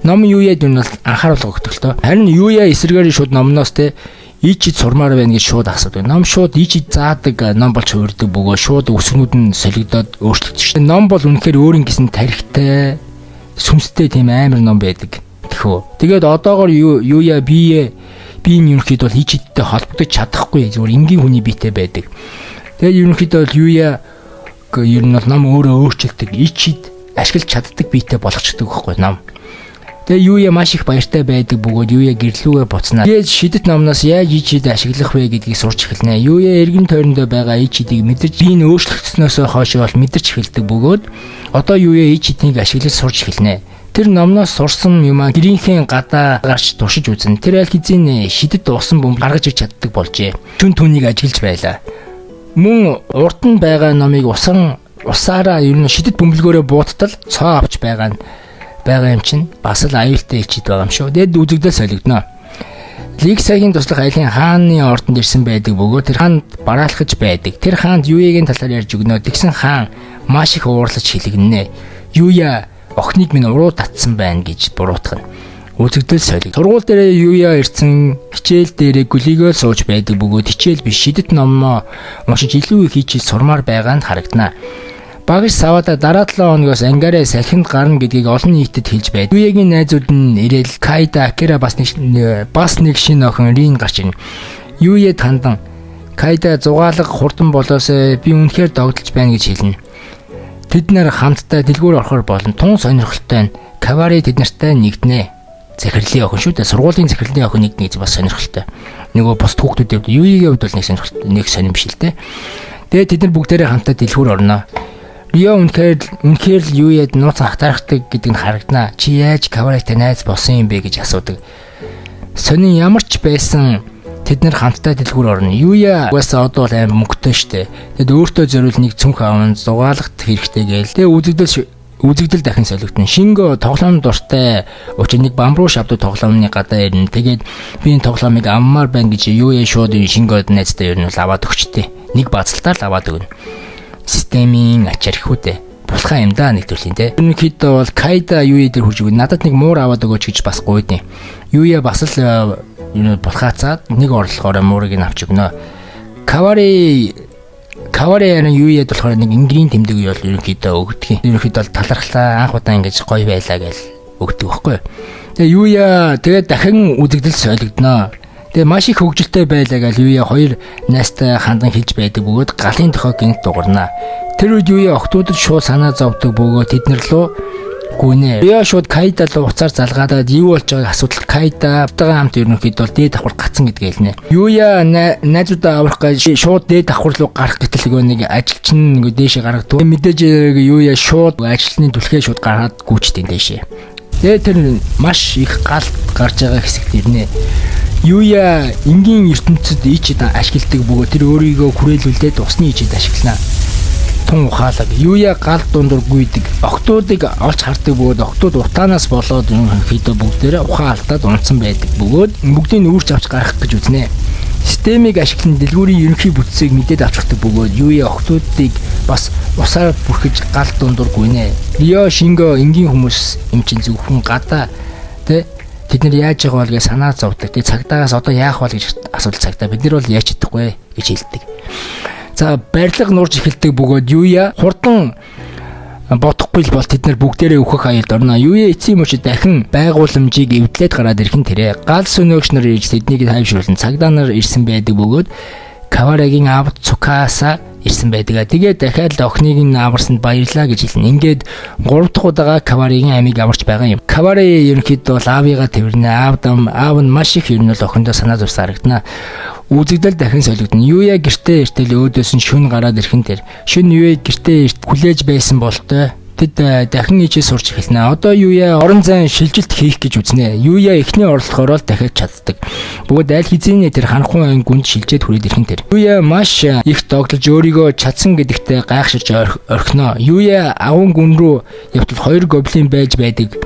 Ном Юяд энэ бол анхааруулга өгдөг л тоо. Харин Юя эсрэгээр шууд номноос те ичид сурмаар байна гэж шууд асуудаг. Ном шууд ичид заадаг ном болж хувирдаг бөгөө шууд өсгнүүд нь солигдоод өөрчлөгдөж. Ном бол үнэхээр өөрийн гэсэн тарихтай, сүмстэй тийм амар ном байдаг. Тэгээд одоогоор Юя бие нь ерөнхийдөө бол ичидтэй холбогдож чадахгүй зүгээр энгийн хүний биетэй байдаг. Тэгээд ерөнхийдөө бол Юя ер нь бол ном өөрөө өөрчлөгдөг, ичид ашиглаж чаддаг биетэй болгочдөг байхгүй ном. Тэгээ Юя маш их баяртай байдаг бөгөөд Юя гэрлүүгээ буцнаа. Тэгээд шидэт номноос яаж ичид ашиглах вэ гэдгийг сурч эхэлнэ. Юя эргэн тойрондоо байгаа ичидийг мэдэрч бие нь өөрчлөгдснөөсөө хойш бол мэдэрч эхэлдэг бөгөөд одоо Юя ичидийг ашиглаж сурч эхэлнэ. Тэр номноос сурсан юмаа гэрийнхээ гадаа гарч туршиж үзэн. Тэр аль хэзээ шидэт усан бөмбөг гаргаж ирч чаддаг болжээ. Түн түүнийг ажиглаж байлаа. Мөн урд нь байгаа номыг усаараа ер нь шидэт бөмбөлгөөрөө бууттал цоо авч байгаа юм чинь бас л аюултай ичид байгаа юм шүү. Тэгэд үзэгдэл солигдно. Лиг цагийн туслах айлын хааны ордонд ирсэн байдаг бөгөөд тэр хаанд бараалхаж байдаг. Тэр хаанд Юягийн талаар ярьж өгнө. Тэгсэн хаан маш их уурлаж хэлэгнэ. Юя охиныг минь уруу татсан байна гэж буруутгана. Үзэгдэл солиг. Сургууль дээр Юя ирсэн хичээл дээр гүлийгөө сууж байдаг бөгөөд хичээл биш шидэт номоо уншиж илүү их хичээл сурмаар байгаа нь харагдана. Багш савада дараа 7 хоногоос ангаараа салхинд гарна гэдгийг олон нийтэд хэлж байд. Юягийн найзууд нь ирээл Кайда Акира бас нэг шинэ охин Рин гарч ирнэ. Юяд хандан Кайда зугаалга хурдан болоосоо би үнэхээр догдолж байна гэж хэлнэ. Тэд нар хамтдаа дэлгүүр орохоор болно. Тун сонирхолтой нь Кавари тэд нартай нэгднэ. Захирлын охин шүү дээ. Сургуулийн захирлын охин нэгднэ гэж бас сонирхолтой. Нөгөө бос хүүхдүүдийн хувьд Юягийн хувьд бол нэг сонирхолтой, нэг сонирмшилтэй. Тэгээд тэд нар бүгдээрээ хамтдаа дэлгүүр орно. Рио үнэхээр л Юяд нууц хатаархдаг гэдэг нь харагдана. Чи яаж Каваритай найз болсон юм бэ гэж асуудаг. Сонин ямар ч байсан тэд нар хамтдаа дэлгүүр орно. Юя угаасаа одоо бол аим мөнгөтэй штэ. Тэгэд өөртөө зориул нэг цүнх аван зугаалгах хэрэгтэй гээл. Тэгээ үзэгдэл дахин солигдно. Шингө тоглоом дуртай учраас нэг бамбруу шавдаг тоглоомны гадаа ирнэ. Тэгээд би энэ тоглоомыг аммаар байна гэж Юя шууд Шингод найзтай ер нь аваад өгчтэй. Нэг бацалтаар л аваад өгнө. Системийн ачаар ихүүтэй. Булхаа юм да нэг төрлийн те. Ерөнхийдөө бол Кайда Юя дээр хурж өгнө. Надад нэг муур аваад өгөөч гэж бас гуйдیں۔ Юя бас л булхаацаад нэг орлохоор муурыг нь авч өгнө. Кавари Юяд болохоор нэг ингрийн тэмдэг юу бол ерөнхийдөө өгдөг. Ерөнхийдөө талархлаа анх удаа ингэж гоё байлаа гэж өгдөг байхгүй. Тэгээ Юя тэгээд дахин үзэгдэл солигдно. Тэгээ маш их хөвгөлтэй байлаа гэж Юя хоёр найстай хандан хэлж байдаг бөгөөд галын дохой гинт дуурна. Тэр үед Юя охтуудад шууд санаа зовдөг бөгөөд тэднэр лөө гүнэ. Юя шууд Кайда руу уцаар залгаад юу болж байгааг асуудал Кайдатайгаа хамт ерөнхийдөө бол дээд давхар гацсан гэдгээ хэлнэ. Юя найзуудаа аврах гэж шууд дээд давхар руу гарах гэтэл нэг ажилчин нэг дээшээ гаргадгүй. Мэдээж Юя шууд ажилтны түлхээ шууд гаргаад гүйчтэй дээшээ. Тэгээ тэр маш их галт гарч байгаа хэсэгт ирнэ. Юя энгийн ертөнцид ичэд ашигладаг бөгөөд тэр өөрийгөө хүрээлүүлээд усны ичэд ашиглана. Тун ухаалаг. Юя гал дундуур гүйдэг. Октоодыг олж хардаг бөгөөд октоод утаанаас болоод ерөнхийдөө бүгдээрээ ухаан алдаад унтсан байдаг бөгөөд бүгдийг үүрч авч гарах гэж үзнэ. Системийг ашиглан дэлгүүрийн ерөнхий бүтцийг мэдээд авчирдаг бөгөөд Юя октоодыг бас усаар бүрхэж гал дундуур гүйнэ. Рио Шинго энгийн хүмүүс юм чин зөвхөн гадаа тэд нар яаж байгаа бол гэж санаа зовдөг. Тэгээ цагдаагаас одоо яах вэ гэж асуулт цагдаа бид нар бол яаж чадахгүй гэж хэлдэг. За барилга нурж эхэлдэг бөгөөд Юя хурдан бодохгүй л бол тэд нар бүгдээрээ өөхөх аюулд орно. Юя эцсийн мөчид дахин байгууламжийг эвдлээд гараад ирэх нь тэрэ. Гал сөнөөгч нар ирж тэднийг тайвшруулсан. Цагдаа нар ирсэн байдаг бөгөөд Каварагийн аав Цукаса ирсэн байдаг. Тэгээд дахиад охиныг нь аварсанд баярлаа гэж хэлнэ. Ингээд 3 дахь удаага Каварагийн амийг аварч байгаа юм. Кавара ерөнхийдөө бол аавыгаа тэрнэ. Аав нь маш их юм бол охиндоо санаа зовсоо харагдана. Үзэгдэл дахин солигдно. Юя гэртээ иртэл өөдөөс нь шүн гараад ирхэн тэр. Шүн Юя гэртээ хүлээж байсан болтой. Тэд дахин ичээ сурч эхэлнэ. Одоо Юя орон зайн шилжилт хийх гэж үзнэ. Юя эхний орлохоор л дахиад чаддаг. Бөгөөд аль хэзээ тэр ханхуй айн гүнд шилжээд хүрээд ирхэн тэр. Юя маш их догдолж өөрийгөө чадсан гэдэгтээ гайхширч орхино. Юя агуун гүн рүү явтал 2 гоблин байж байдаг.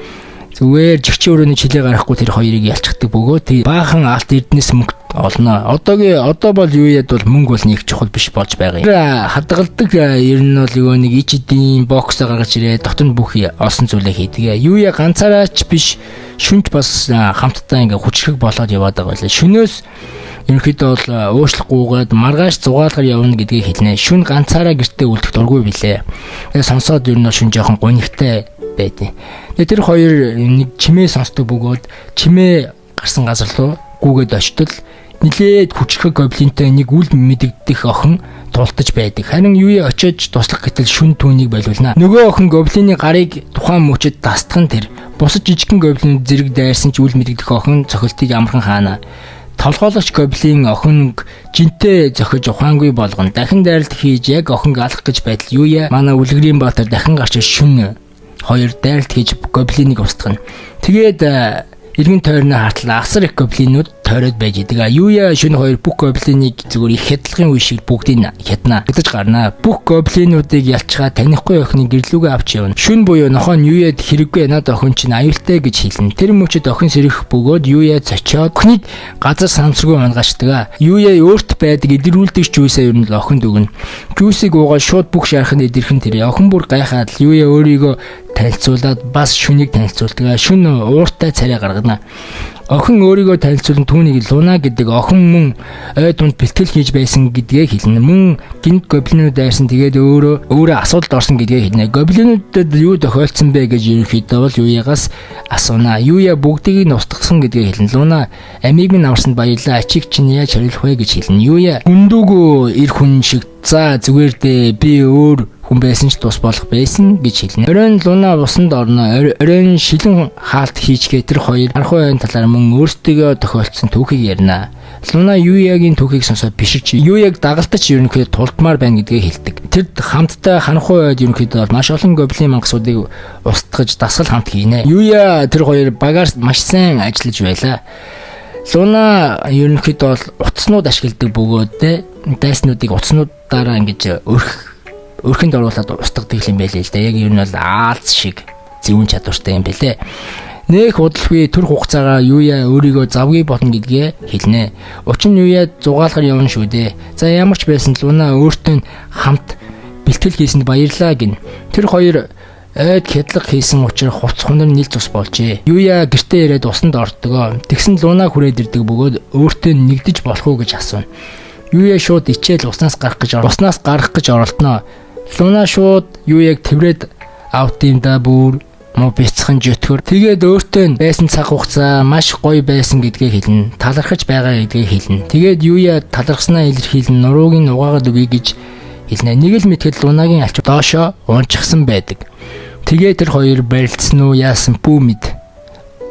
Зүгээр жигчийн өрөөний чилээ гарахгүй тэр хоёрыг ялчдаг бөгөөд баахан алт эрдэнэс мөнгө олно. Одоо бол Юяд бол мөнгө бол нэг чухал биш болж байгаа юм. Хадгалдаг ер нь бол юу нэг ичдийн бокс гаргаж ирээ дотор нь бүх олсон зүйлээ хийдэг. Юя ганцаараач биш шүнж бас хамтдаа ингээ хүчрэг болоод яваад байгаа байлаа. Шөнөөс ерөнхийдөө бол уушлахгүйгээд маргааш зугаалгаар явна гэдгийг хэлнэ. Шүн ганцаараа гэртээ үлдэх дургүй билээ. Тэгээ сонсоод ер нь шүн жоохон гонигтай байдیں۔ Тэгээ тэр хоёр нэг чимээ сонсдог бөгөөд чимээ гарсан газар руу гүгээд очтол нилээд хүчрэг гоблинтэй нэг үл мэдэгдэх охин тултаж байдаг. Харин Юя очиж туслах гэтэл шүн түүнийг болиулна. Нөгөө охин гоблины гарыг тухайн мөчөд дастган тэр. Бусад жижигхэн гоблин зэрэг дайрсан ч үл мэдэгдэх охин цохилтыг амархан хаана. Толгойлогч гоблин охин жинтэй зохиж ухаангүй болгоно. Дахин дайралт хийж яг охин алах гэж байтал Юя манай үлгэрийн баатар дахин гарч шүн хоёр дайралт хийж гоблиныг устгана. Тэгээд иргэн тойрны хартлаа асар их гоблинууд тойроод байж идэг. Юя шөнө хоёр бүх гоблиныг зүгээр их хядлагын үе шиг бүгдийг хядна. Хядаж гарна. Бүх гоблинуудыг ялчгаа танихгүй охины гэрлүүгээ авч явна. Шүн буюу нохоо нь Юяд хэрэггүй над охин чинь аюултай гэж хэлнэ. Тэр мөчөд охин сэрэх бөгөөд Юя цочоод охиныг газар санамсаргүй мангашдаг. Юя өөрт байдаг идэрүүлдэг жүүсээ ер нь л охинд өгнө. Жүүсийг уугаад шууд бүх шарханд идэрхэн тэр. Охин бүр гайхаад Юя өөрийгөө танилцуулаад бас шүнийг танилцуулдаг. Шүн ууртай царай гаргана. Охин өөрийгөө танилцуулан түүнийг Луна гэдэг охин мөн ой дунд бэлтгэл хийж байсан гэдгээ хэлнэ. Мөн гинт гоблинууд дайрсан тэгээд өөрөө асуудалд орсон гэдгээ хэлнэ. Гоблинуудад юу тохиолдсон бэ гэж ерөнхийдөө бол Юягаас асууна. Юя бүгдийг нь устгасан гэдгээ хэлнэ. Луна амийг минь аварсанд баярлаа. Ачиг чинь яаж хариулах вэ гэж хэлнэ. Юя үндүүгөө эр хүн шиг за зүгээр дээ би өөр хүн байсан ч тус болох байсан гэж хэлнэ. Оройн Луна усанд орно. Оройн шилэн хаалт хийчгээ тэр хоёр харахуй айн талаар мөн өөрсдөө тохиолдсон түүхийг ярина. Луна Юягийн түүхийг сонсоод биширч Юяг дагалдаж ерөнхийдөө тулдмаар байна гэдгээ хэлдэг. Тэр хамтдаа ханхуй ойд ерөнхийдөө маш олон гоблин мангасуудыг устгаж дасгал хамт хийнэ. Юя тэр хоёр багаар маш сайн ажиллаж байлаа. Луна ерөнхийдөө бол утаснууд ашигладаг бөгөөд дайснуудыг утаснуудаараа ингэж өрхөнд оруулаад устгадаг юм байлээ л да. Яг ер нь бол аалз шиг зөвүүн чадвартай юм бэлээ. Нэх удалгүй төр хугацаагаа Юя өөрийгөө завгүй болно гэдгээ хэлнэ. Учир нь Юя зугаалгаар явна шүү дээ. За ямар ч байсан Луна өөртөө хамт бэлтгэл хийсэнд баярлаа гин. Тэр хоёр ойд хядлага хийсэн учраас хувц хунар нийл цус болжээ. Юя гэртээ ирээд усанд ордгоо. Тэгсэн Луна хүрээд ирдэг бөгөөд өөртөө нэгдэж болох уу гэж асууна. Юя шууд ичээл уснаас гарах гэж оролдоно. Луна шууд Юяг тэврээд авт юм да бүр муу бяцхан жөтгөр. Тэгээд өөртөө байсан цаг хугацаа маш гоё байсан гэдгээ хэлнэ. Талархаж байгаа гэдгээ хэлнэ. Тэгээд Юя талархснаа илэрхийлэн нурууг нь угаагаад өгье гэж хэлнэ. Нэг л мэтгэл Лунагийн алч доошоо унчихсан байдаг. Тэгээ тэр хоёр барилцсан уу яасан бүү мэд.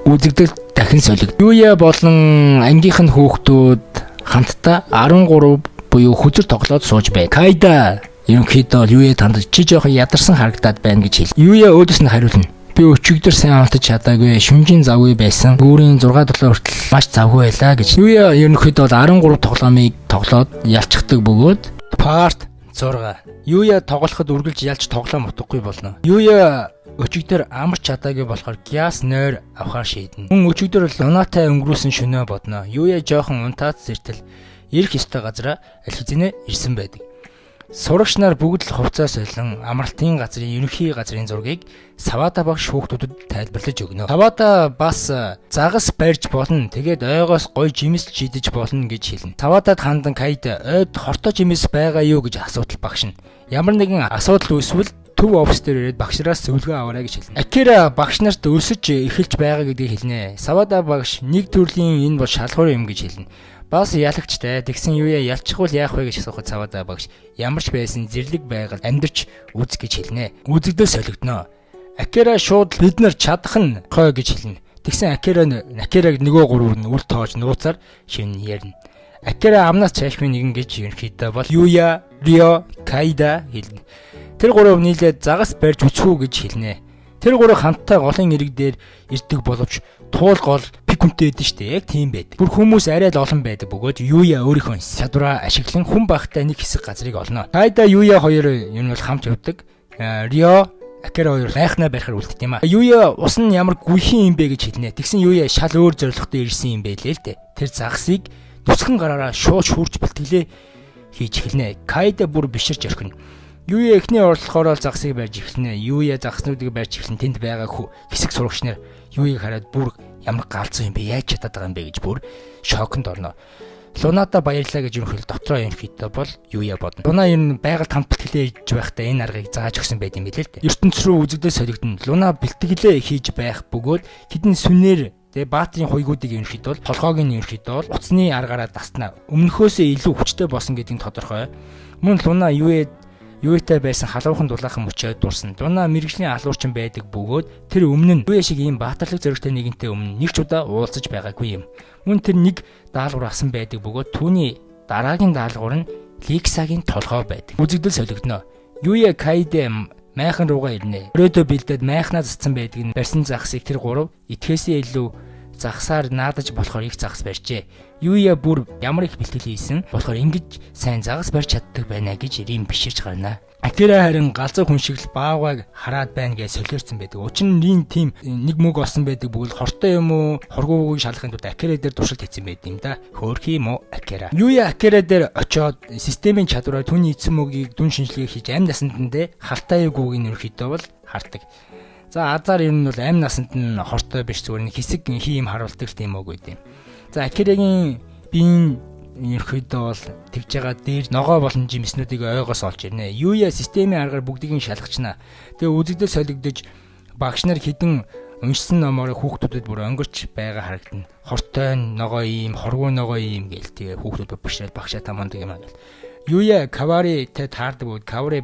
Үзэгдэл дахин солигд. Юуя болон ангийнх нь хүүхдүүд хамтдаа 13 буюу хүзэр тоглоод сууж байв. Кайда ерөнхийдөө Юуя танд чи жоохон ядарсан харагдаад байна гэж хэл. Юуя өөдөөс нь хариулна. Би өчигдөр сайн унтаж чадаагүй, шүнжийн завгүй байсан. Гүүрийн 6-7 хүртэл маш завгүй байлаа гэж. Юуя ерөнхийдөө 13 тоглоомыг тоглоод ялцдаг бөгөөд парт 6. Юуя тоглоход үргэлж ялж тоглоом утгагүй болно. Юуя өчигдөр амарч чадаагүй болохоор гяс нойр авахар шийднэ. Мөн өчигдөр лунатай өнгөрүүлсэн шөнөө бодно. Юуя жоохон унтаад зэртэл ирэх ёстой газараа аль хэзээ ирсэн байдаг. Сурагч нар бүгд л хувцас солон амралтын газрын ерөнхий газрын зургийг Савада багш хүүхдүүдэд тайлбарлаж өгнө. Савада бас загас барьж болно. Тэгээд ойгоос гой жимс шидэж болно гэж хэлнэ. Савадад хандан Кайд ойд хортой жимс байгаа юу гэж асуудал багш нь. Ямар нэгэн асуудал үүсвэл төв офис дээр ирээд багшраас зөвлөгөө аваарай гэж хэлнэ. Акира багш нарт өсөж эхэлж байгаа гэдгийг хэлнэ. Савада багш нэг төрлийн энэ бол шалгуур юм гэж хэлнэ. Бас ялагчтай тэгсэн Юуя ялчихвал яах вэ гэж асуухад Савада багш ямарч байсан зэрлэг байгаль амьдарч үз гэж хэлнэ. Үзэгдэл солигдно. Акира шууд бид нар чадах нь хой гэж хэлнэ. Тэгсэн Акираг нөгөө гурав нь үл тоож нууцаар шивнэ ярина. Акира амнаас цаашгүй нэгэн гэж ерөнхийдөө бол Юуя, Рио, Кайда хэлнэ. Тэр гурав нийлээд загас барьж үцхүү гэж хэлнэ. Тэр гурав хамтдаа голын ирэг дээр ирдэг боловч туул гол пикүнтэй байдэн штэ. Яг тийм байдаг. Бүр хүмүүс арай л олон байдаг бөгөөд Юуя өөрийнхөө чадвараа ашиглан хүн багтай нэг хэсэг газрыг олно. Кайда Юуя хоёр юм бол хамт явдаг. Рио Акира хоёр байхнаа барихаар үлддэг юм а. Юуя ус нь ямар гүйхэн юм бэ гэж хэлнэ. Тэгсэн Юуя шал өөр зорилготой ирсэн юм байлээ л дээ. Тэр загсыг нүцгэн гараараа шууж хурж бэлтгэлээ хийж эхэлнэ. Кайда бүр биширч орхино. Юуя эхний орлохоор л загсыг барьж эхэлнэ. Юуя загснуудыг барьж эхлэн тэнд байгаа хэсэг сурагч нар Юуяг хараад бүр ямар галзуу юм бэ? Яаж чадаад байгаа юм бэ гэж бүр шоконд орно. Лунада баярлаа гэж ерөнхийдөө дотроо ерөнхийдөө бол Юуя бодно. Луна ер нь байгаль хамт бэлтгэлээ хийж байхдаа энэ аргыг зааж өгсөн байт юм билээ л дээ. ертөнц рүү үзэгдэл солигдно. Луна бэлтгэлээ хийж байх бөгөөд хідэн сүнээр баатрийн хуйгуудыг ерөнхийдөө толгойг нь ерөнхийдөө уцны аргаараа дастана. Өмнөхөөсөө илүү хүчтэй болсон гэдэг нь тодорхой. Мөн Луна Юуятай байсан халуухан дулаахан мөчөөд дурсан. Луна мэрэгжлийн алуурчин байдаг бөгөөд тэр өмнө нь Юуя шиг ийм баатарлаг зоригтой нэгэнтэй өмнө нэг ч удаа уулзаж байгаагүй юм. Мөн тэр нэг даалгавар асан байдаг бөгөөд түүний дараагийн даалгавар нь Ликсагийн толгой байдаг. Үзэгдэл солигдно. Юуя Кайдэ майхан руугаа ирнэ. Өрөөдөө бэлдээд майхнаа зассан байдаг нь барьсан загсыг тэр гурав итгэхээсээ илүү загсаар наадаж болохоор их загас барьжээ. Юуя бүр ямар их бэлтгэл хийсэн болохоор ингэж сайн загас барьж чаддаг байна гэж ирийн биширч гарна. Акира харин галзуу хүн шиг л баавгайг хараад байна гэж солиорсон байдаг. Учир нь тийм нэг мөг олсон байдаг бүгд хортой юм уу, хоргууг шалахын тулд Акира дээр туршилт хийсэн байд юм да. Хөөрх юм уу Акира. Юуя Акира дээр очиод системийн чадвараар түүний эцэн мөгийг дүн шинжилгээ хийж амь насандандээ халтай юуг нь ерөөхдөө бол хардаг. За азар ер нь бол амь насанд нь хортой биш зүгээр нэг хэсэг хийм харуулдаг тийм үг үү. За Акирагийн биеийн ерөөхдөө бол тэгж байгаа дээр ногоо болон жимснүүдийг ойгоос олж ирнэ. Юуя системийн аргаар бүгдийг нь шалгачна. Тэгээ үзэгдэл солигдож багш нар хідэн уншсан номоор хүүхдүүдэд бүр өнгөрч байгаа харагдана. Хортой ногоо ийм, хоргоо ногоо ийм гээл тэгээ хүүхдүүд бишрээд багшаа тамандаг юм аа гэл. Юуя Каваритэй таардаг бод Кавари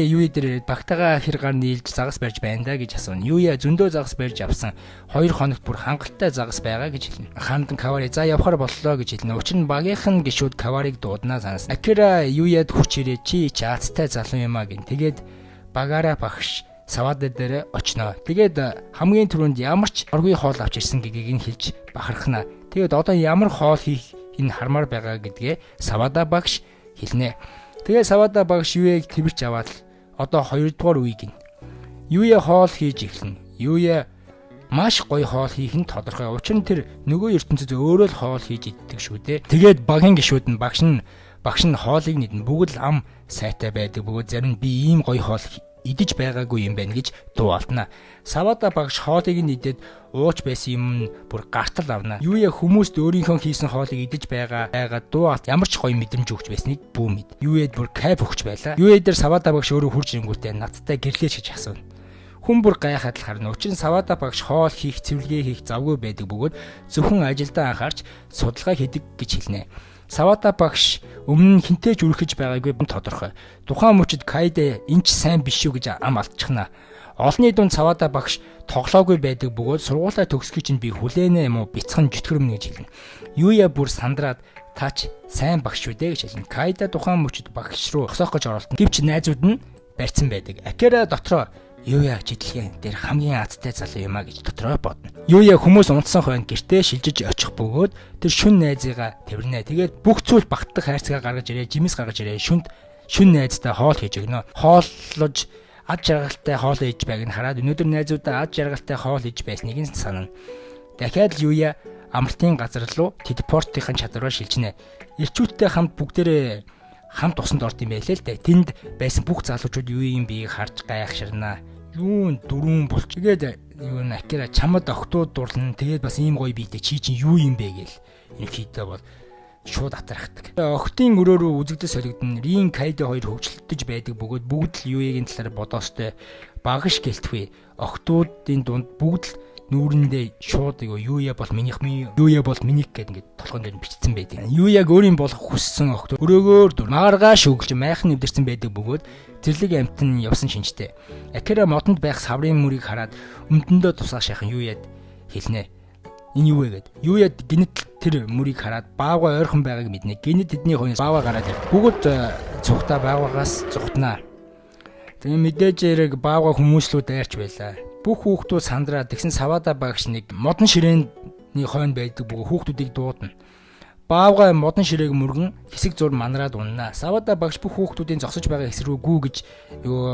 Юуя дээр багтаага хэр гар нийлж загас барьж байна да гэж асууна. Юуя зөндөө загас барьж авсан 2 хоногт бүр хангалттай загас байгаа гэж хэлнэ. Хандан Кавари за явахаар боллоо гэж хэлнэ. Учир нь багийнхан гişүүд Кавариг дууднаа санаас. Акира Юуяд хүч ирээ чи чаацтай залуу юм а гин. Тэгээд багаараа багш Савада дээр очноо. Тэгээд хамгийн түрүүнд ямар ч оргүй хоол авч ирсэн гэдгийг нь хэлж бахархна. Тэгээд одоо ямар хоол хийх энэ хармаар байгаа гэдгээ Савада багш хэлнэ. Тэгээ Савада багш Юуяг тэмэрч аваад одоо 2 дугаар үеиг нь Юуя хоол хийж эхэлнэ. Юуя маш гоё хоол хийх нь тодорхой. Учир нь тэр нөгөө ертөнцид өөрөө л хоол хийж иддэг шүү дээ. Тэгээд багийн гишүүд нь багш нь хоолыг нэгэн бүгд л ам сайтай байдаг бөгөөд зарим нь би ийм гоё хоол идэж байгаагүй юм байна гэж дуулна. Савада багш хоолыг нь идээд ууж байсан юм бүр гартал авна. Юуя хүмүүст өөрийнхөө хийсэн хоолыг идэж байгаа дуулт ямар ч гоё мэдрэмж өгч байсныг бүү мэд. Юуяд бүр кайф өгч байлаа. Юуя дээр Савада багш өөрөө хурж ирэнгүүтээ надтай гэрлээч гэж асууна. Хүн бүр гайхаад л харна. Учир нь Савада багш хоол хийх, цэвэрлэгээ хийх завгүй байдаг бөгөөд зөвхөн ажилдаа анхаарч судалгаа хийдэг гэж хэлнэ. Савада багш өмнө нь хинтээж үргэлж байгаагүй тодорхой. Тухайн мөчид Кайдэ энэ ч сайн биш шүү гэж ам алдчихна. Олонний дунд Савада багш тоглоогүй байдаг бөгөөд сургуулаа төгсгий чинь би хүлээнэ юм уу бяцхан житгэрмнэ гэж хэлнэ. Юуя бүр сандраад таач сайн багш шүү дээ гэж хэлнэ. Кайда тухайн мөчд багш руу зогсоох гэж оролдоно. Гэвч найзууд нь барьсан байдаг. Акера дотроо Юуя жидлэгэн дээр хамгийн азтай залуу юм а гэж дотроо бодно. Юуя хүмүүс унтсан хойно гэртээ шилжиж очих бөгөөд тэр шүн найзыгаа тэрнэ. Тэгээд бүх зүйл багтдаг хайрцагаа гаргаж ирээ, жимс гаргаж ирээ. Шүн найзтай хоол хийж өгнө. Хооллож ад жаргалтай хоол хийж байгааг нь хараад өнөөдөр найзуудаа ад жаргалтай хоол хийж байсныг нь санана. Дахиад Юуя амралтын газар руу телепортын чадвараар шилжинэ. Ирчүүдтэй хамт бүгдээрээ хамт усанд орд юм байлээ л дээ. Тэнд байсан бүх залуучууд Юуийн биеийг харж гайхширнаа. Юун дөрүүн болч. Тэгээд юу н Акера чамд октод дурлна. Тэгээд бас ийм гоё биетэй чи чинь юу юм бэ гээл. Ерөнхийдөө бол шууд атархдаг. Октын өрөөрөө үзэгдэл солигдсон Рин Кайдэ хоёр хөвчлөлдөж байдаг бөгөөд бүгд л Юуигийн талаар бодоостой багш гэлтгүй. Октодын дунд бүгд л нүүрэндээ шууд Юуя бол минийх гэдэг ингээд толгойн дээр бичсэн байдаг. Юуяг өөрийн болох хүссэн октод өрөөгөөр дүр маргааш өгөлж майхан нэвдэрсэн байдаг бөгөөд зэрлэг амтан явсан шинжтэй. Акера модонд байх саврын мөрийг хараад өмдөндөө тусаа шахан Юуяд хэлнэ. Энэ юу вэ гэд. Юуяд гинэт тэр мөрийг хараад баавга ойрхон байгааг мэднэ. Гинэт тэдний хоёрын баавга гараад ир. Бүгд цухтаа баавгаас цухтнаа. Тэгээ мэдээж эрэг баавга хүмүүс рүү дайрч байлаа. Бүх хүүхдүүд сандраа тэгсэн Савада багш нэг модон ширээний хойно байдаг бүх хүүхдүүдийг дуудана. Баавга модон ширээг мөргөн хэсэг зур манараад уннаа. Савада багш бүх хүүхдүүдийн зогсож байгаа хэсэг рүү гүү гэж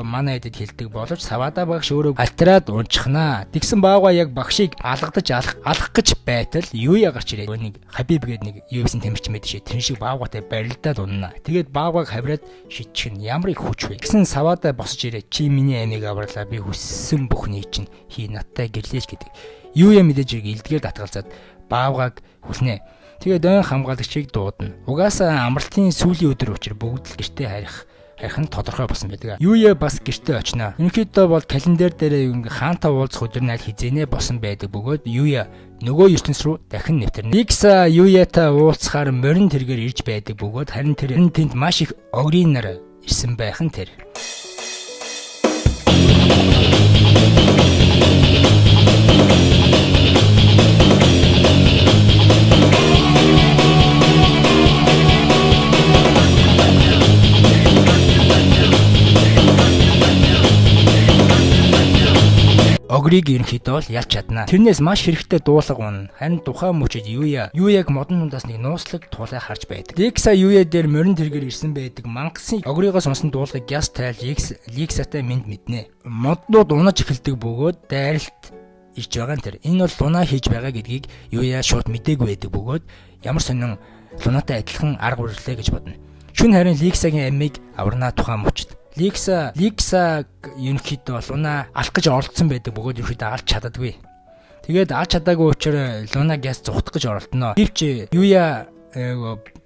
манай эдэд хэлдэг боловч Савада багш өөрөө альтраад унчихнаа. Тэгсэн баавга яг багшийг алгадаж алах гэж байтал Юуя гарч ирээд нэг Хабиб гээд нэг UFC тамирчин байдаг шээ. Тэр шиг баавгатай барилдаад уннаа. Тэгээд баавгаг хавраад шидчихэн ямар их хүч вэ. Тэгсэн Савада босож ирээд чи миний амийг авралаа. Би хүссэн бүхний чинь хий надтай гэрлээч гэдэг. Юуя мэдээж ирэг илдгээр татгалзаад баавгаг хүлнэ. Тэгээд өн хамгаалагчийг дуудана. Угаасаа амралтын сүүлийн өдөр учраас бүгд л гэртээ харих нь тодорхой болсон байдаг. Юуя бас гэртээ очно. Ерөнхийдөө бол календар дээр хаантай уулзах өдөр найл хизээнэ босон байдаг бөгөөд Юуя нөгөө ертөнц рүү дахин нэвтэрнэ. Ликса Юуятай уулзахаар морин тэргээр ирж байдаг бөгөөд харин тэнд маш их огрийн нар ирсэн байх нь тэр. Огрийг ерөнхийдөө л ялч чадна. Тэрнээс маш хэрэгтэй дуулга унна. Харин тухайн мөчид Юуяг модон дундаас нэг нууцлаг туулай харж байдаг. Ликса Юуя дээр морин тэргээр ирсэн байдаг. Мангасан огригоо сонсон дуулгыг яс тайл Ликсатай мэднэ. Моднууд унаж эхэлдэг бөгөөд дайралт ирж байгаа нь тэр. Энэ бол луна хийж байгаа гэдгийг Юуя шууд мэдээгүй байдаг бөгөөд ямар сонин лунатай адилхан арга барилаа гэж бодно. Шүн харин Ликсагийн амийг аварнаа тухайн мөчид. Ликса ерөнхийдөө луна алах гэж оролцсон байдаг бөгөөд ерөнхийдөө алж чаддаггүй. Тэгээд алж чадаагүй учраас луна газ зүхтах гэж оролдоно. Гэвч Юуя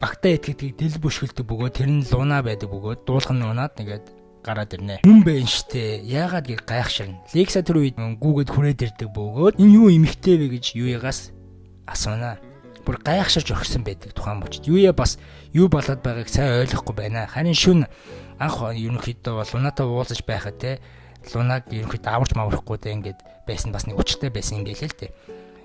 багтаа итгэдэг дэл бүшгэлдэг бөгөөд тэр нь луна байдаг бөгөөд дуулах нь унаад тэгээд гараад ирнэ. Хүн бэ штэ. Яагаад гэж гайхширна. Ликса тэр үед гүүгээд хүрээд ирдэг бөгөөд энэ юу эмхтэй вэ гэж Юуягаас асууна. Бүр гайхширч орхисон байдаг тухайн мөчид. Юуя бас юу болоод байгааг сайн ойлгохгүй байна. Харин шүн анх ерөнхийдөө бол лунатай уулзаж байхад те лунаг ерөнхийдөө аварч маврахгүй те ингээд байсан бас нэг учиртай байсан юм гэлээ л те.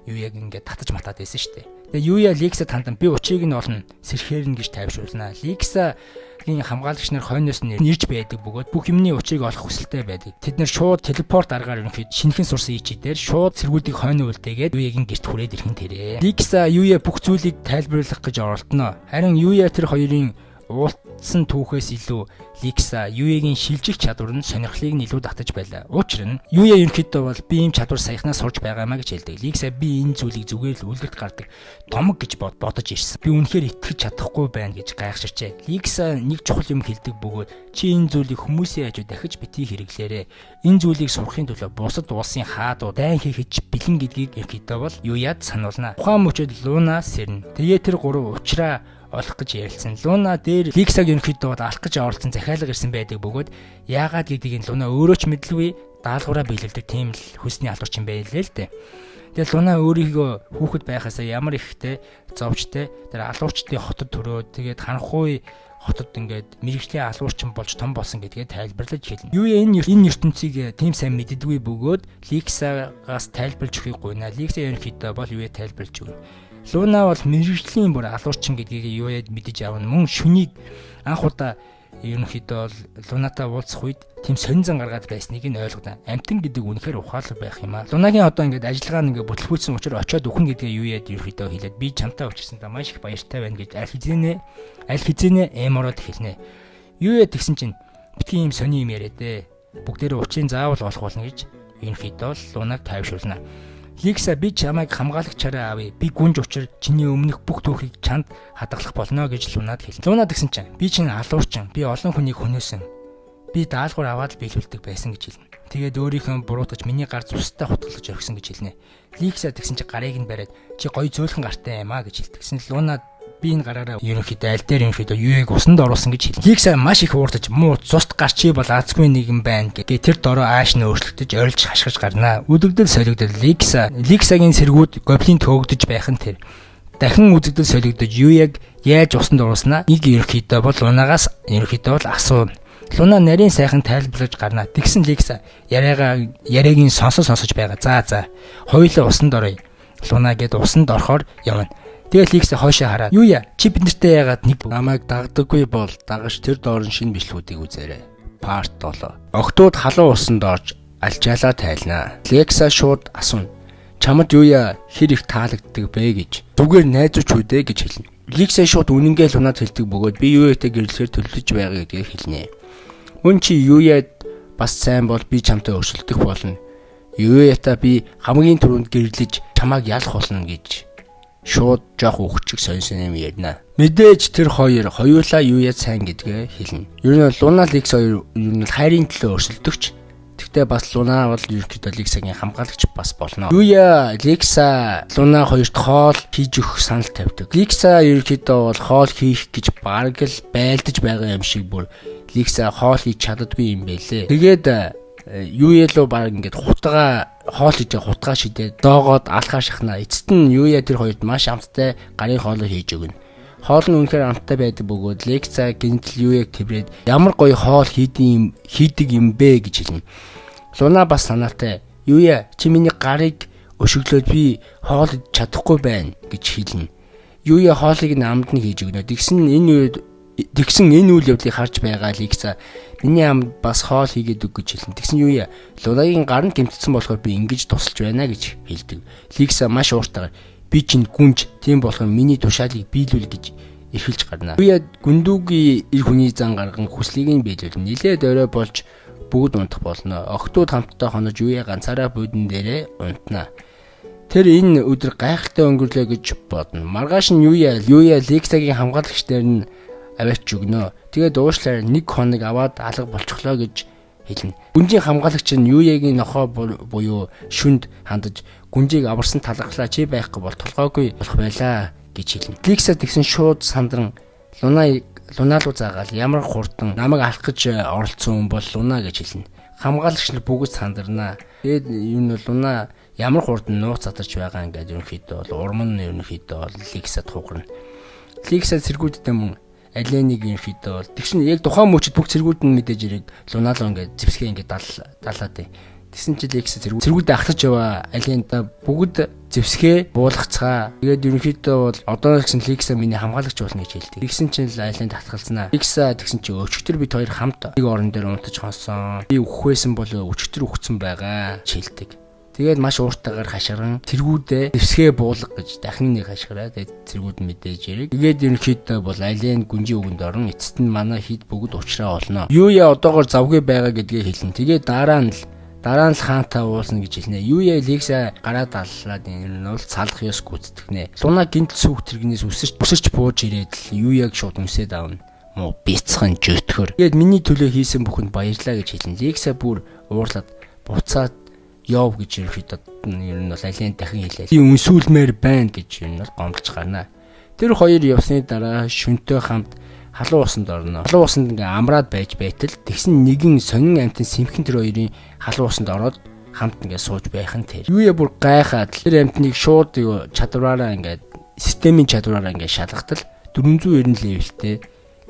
Юуяг ингээд татаж матаад байсан шүү дээ. Тэгээ Юуя Ликса тандан би учрыг нь олно сэрхээрнэ гэж тайвшруулнаа. Ликсагийн хамгаалагч нар хойноос нь ирж байдаг бөгөөд бүх юмны учрыг олох хүсэлтэй байдаг. Тэд нар шууд телепорт аргаар ерөнхийдөө шинхэн сурсан ичидээр шууд цэргүүдийг хойно үлдээгээд Юуягийн гэрт хүрээд ирхэн тэрэ. Ликса Юуя бүх зүйлийг тайлбарлах гэж оролдоно. Харин Юуя тэр хоёрын уултсан түүхээс илүү Ликса Юуягийн шилжих чадвар нь сонирхлыг нь илүү татаж байлаа. Учир нь Юуя ерөнхийдөө бол би ийм чадвар саяхнаас сурж байгаамаа гэж хэлдэг. Ликса би энэ зүйлийг зүгээр л үлгэрт гардаг томог гэж бодож ирсэн. Би үнэхээр итгэж чадахгүй байна гэж гайхширчээ. Ликса нэг чухал юм хэлдэг бөгөөд чи энэ зүйлийг хүмүүсийн хажуу дахиж битгий хэрэглээрэ. Энэ зүйлийг сурахын төлөө бусад улсын хаадууд дайн хийхэж бэлэн гэдгийг ерөнхийдөө бол Юуяд сануулна. Тухайн мөчид Луна сэрнэ. Тэгээ тэр гурав учраа олох гэж ярилцсан. Луна дээр Ликсаг ерөнхийдөө алах гэж оролцсон захиалга ирсэн байдаг бөгөөд яагаад гэдгийг нь Луна өөрөө ч мэдлгүй даалгавраа биелүүлдэг тийм л хүсний алуурч юм байлээ л дээ. Тэгээд Луна өөрийгөө хүүхэд байхасаа ямар ихтэй зовжтэй тэр алуурчдын хотод төрөө тэгээд ханхуй хотод ингээд мэрэгжлийн алуурчин болж том болсон гэдгээ тайлбарлаж хэлнэ. Юуя энэ ертөнцийг тийм сайн мэддэггүй бөгөөд Ликсагаас тайлбарлаж өгөхийг гуйна. Ликса ерөнхийдөө бол юуя тайлбарлаж өгнө. Луна бол мэрэгжлийн бүр алуурчин гэдгийг юуяд мэдэж авна. Мөн шүнийг анх удаа ерөнхийдөө бол Лунатай уулзах үед тийм сонирзан гаргаад байсныг нь ойлгоно. Амтан гэдэг үнэхээр ухаалаг байх юм аа. Лунагийн одоо ингээд ажиллагаа нь ингээд бүтлгүүцсэн учраас очиод өгнө гэдгээ юуяд ерөнхийдөө хэлээд би чамтай уулзсандаа маш их баяртай байна гэж аль хизээнэ эмороод хэлнэ. Юуяд тэгсэн чинь битгий юм сони юм яриад дээ. Бүгдээрээ учрын заавал олох болно гэж ерөнхийдөө Лунаг тайвшруулна. Ликса би чамайг хамгаалагчаараа авъя. Би гүнж учир чиний өмнөх бүх түүхийг чанд хадгалах болно гэж Лунад хэлнэ. Луна тэгсэн чинь би чинь алуурчин. Би олон хүнийг хөнөөсөн. Би даалгавар аваад биелүүлдэг байсан гэж хэлнэ. Тэгээд өөрийнхөө буруутгаж миний гар цустай хутгалж орхисон гэж хэлнэ. Ликса тэгсэн чинь гарыг нь бариад чи гоё зөөлхөн гартай юм аа гэж хэлтгсэн. Луна би энэ гараараа ерөнхийдөө аль дээр ерөнхийдөө юуэг усанд оруулсан гэж хэлнэ. Ликса маш их уурдаж муу цуст гарчи бол азгүй нэгэн байна гэ тэр дороо ааш нь өөрчлөгдөж орилж хашгирч гарнаа. Үдэгдэл солигдол Ликсагийн сэргүүд гоблин төөгдөж байх нь тэр. Дахин үдэгдэл солигдож юуяг яаж усанд оруулснаа нэг ерөнхийдөө бол Лунагаас ерөнхийдөө бол асууна. Луна нарийн сайхан тайлбарлаж гарнаа. Тэгсэн Ликса яриагийн сонсож байгаа. За хоёулаа усанд оръё. Луна гээд усанд орохоор явна. Тэгээд Ликса хойшоо хараад юуя чи биднэртэй яагаад нэг намайг дагдаггүй бол дагаж тэр доорн шинэ бичлэгүүдийг үзээрэй. Парт 7. Октод халуун усанд орж алчаалаа тайлнаа. Ликса шууд асууна. Чамд юуя хэр их таалагддаг бэ гэж. Зүгээр найзууч үдэ гэж хэлнэ. Ликса шууд үнэнгээ Лунад хэлдэг бөгөөд би юуятай гэрлэхээр төлөвлөж байгаа гэдгийг хэлнэ. Мөн чи юуяд бас сайн бол би чамтай өрсөлдөх болно. Юуятаа би хамгийн түрүүнд гэрлэж чамааг ялах болно гэж шууд жоох өгчг сонсон юм ярина. Мэдээж тэр хоёулаа юуяд сайн гэдгээ хэлнэ. Ер нь Луна Ликса хоёр ер нь хайрын төлөө өрсөлдөгч. Тэгтээ бас Луна бол ерөнхийдөө Ликсагийн хамгаалагч бас болно. Юуя Ликса Луна хоёрт хоол хийж өгөх санал тавьдаг. Ликса ерөнхийдөө бол хоол хийх гэж бараг л байлдаж байгаа юм шиг бүр Ликса хоол хийж чаддаггүй юм байлээ. Тэгээд юуялуу баг ингээд хутгаа хоол хийж хутгаа шидээд доогоод алхаа шахна. Эцэст нь юуя тэр хоёрт маш амттай гарын хоолоо хийж өгнө. Хоол нь үнэхээр амттай байдаг бөгөөд Ликса гинтл юуяг тэврээд ямар гоё хоол хийдэг юм бэ гэж хэлнэ. Луна бас санаатай. Юуя чи миний гарыг өшөглөөд би хоол хийж чадахгүй байна гэж хэлнэ. Юуя хоолыг нь амд нь хийж өгнө. Тэгсэн энэ үйл явдлыг харж байгаа Ликса миний амд бас хоол хийгээд өг гэж хэлнэ. Тэгсэн юуя Лунагийн гар нь гэмтсэн болохоор би ингэж тусалж байна гэж хэлдэг. Ликса маш ууртайгаар би чинь гүнж тийм болохоор миний тушаалыг биелүүл гэж эрхэлж гарнаа. Юуя гүндүүгийн эр хүний зан гарган хүслийг нь биелүүлнэ. Нилээд орой болж бүгд унтах болно. Октод хамтдаа хонож юуя ганцаараа буудан дээрээ унтнаа. Тэр энэ өдөр гайхалтай өнгөрлөө гэж бодно. Маргааш нь юуя Ликсагийн хамгаалагч дээр нь аваач өгнө. Тэгээд уушлаар 1 хоног аваад алга болчихлоо гэж хэлнэ. Гүнжийн хамгаалагч нь юуягийн нохоо буюу шүнд хандаж гүнжийг аварсан талхлаа чи байхгүй бол толгойгүй болох байлаа гэж хэлнэ. Ликса тэгсэн шууд сандран Луна руу заагаал ямар хурдан намайг алах гэж оролцсон хүн бол Луна гэж хэлнэ. Хамгаалагч нар бүгд сандарнаа. Тэгээд юм нь Луна ямар хурдан нууц задарч байгаа ингээд ерөнхийдөө бол урам нь ерөнхийдөө бол Ликсад хугарна. Ликса цэргүүдтэй мөн алиеныг ерөнхийдөө бол тэгшин яг тухайн мөчд бүх цэргүүд нь мэдээж ирэг Луна руу ингээд зэвсгээ ингээд далаад бай. Тэгсэн чи Ликса цэргүүдээ ахлаж яваа алиента бүгд зэвсгээ буулгацгаа. Тэгээд ерөнхийдөө бол одоо гэсэн Ликса миний хамгаалагч болно гэж хэлдэг. Тэгсэн чинь алиент татгалзнаа. Ликса тэгсэн чи өчигдөр бид хоёр хамт нэг орон дээр унтаж хонсон. Би үхвэсэн бол өчигдөр үхсэн байгаа гэж хэлдэг. Тэгээд маш ууртайгаар хашгиран цэргүүдээ зэвсгээ буулга гэж дахин нэг хашгираа. Тэгээд цэргүүд мэдээж яриг. Тэгээд ерөнхийдөө бол алиен гүнжийн үгэнд орон эцэст нь манай хід бүгд уучраа олно. Юуя одоогоор завгүй байгаа гэдгээ хэлнэ. Тэгээд дараа нь л хаантаа уулна гэж хэлнэ. Юуя Ликса гараа даллаад энэ нь бол салах ёс гүйцэтгэнэ. Луна гинт сүх тэргнээс өсөрч бууж ирээд л юуяг шууд өмсөд авна. Муу бяцхан жөтгөр. Тэгээд миний төлөө хийсэн бүхэнд баярлаа гэж хэлнэ. Ликса бүр уурлаад буцаад яв гэж ерөөхдөө ер нь бол алиен дахин хэлээ. Би үнсүүлмээр байна гэж ер нь бол гомдож гарнаа. Тэр хоёр явсны дараа шөнтөө хамт халуун усанд орно. Халуун усанд ингээ амраад байж байтал тэгсэн нэгэн сонин амтын сэмхэн тэр хоёрын халуун усанд ороод хамт ингээд сууж байх нь тэр. Юуя бүр гайхаад тэр амьтныг шууд чадвараараа ингээд системийн чадвараараа ингээд шалгатал 490 левелтэй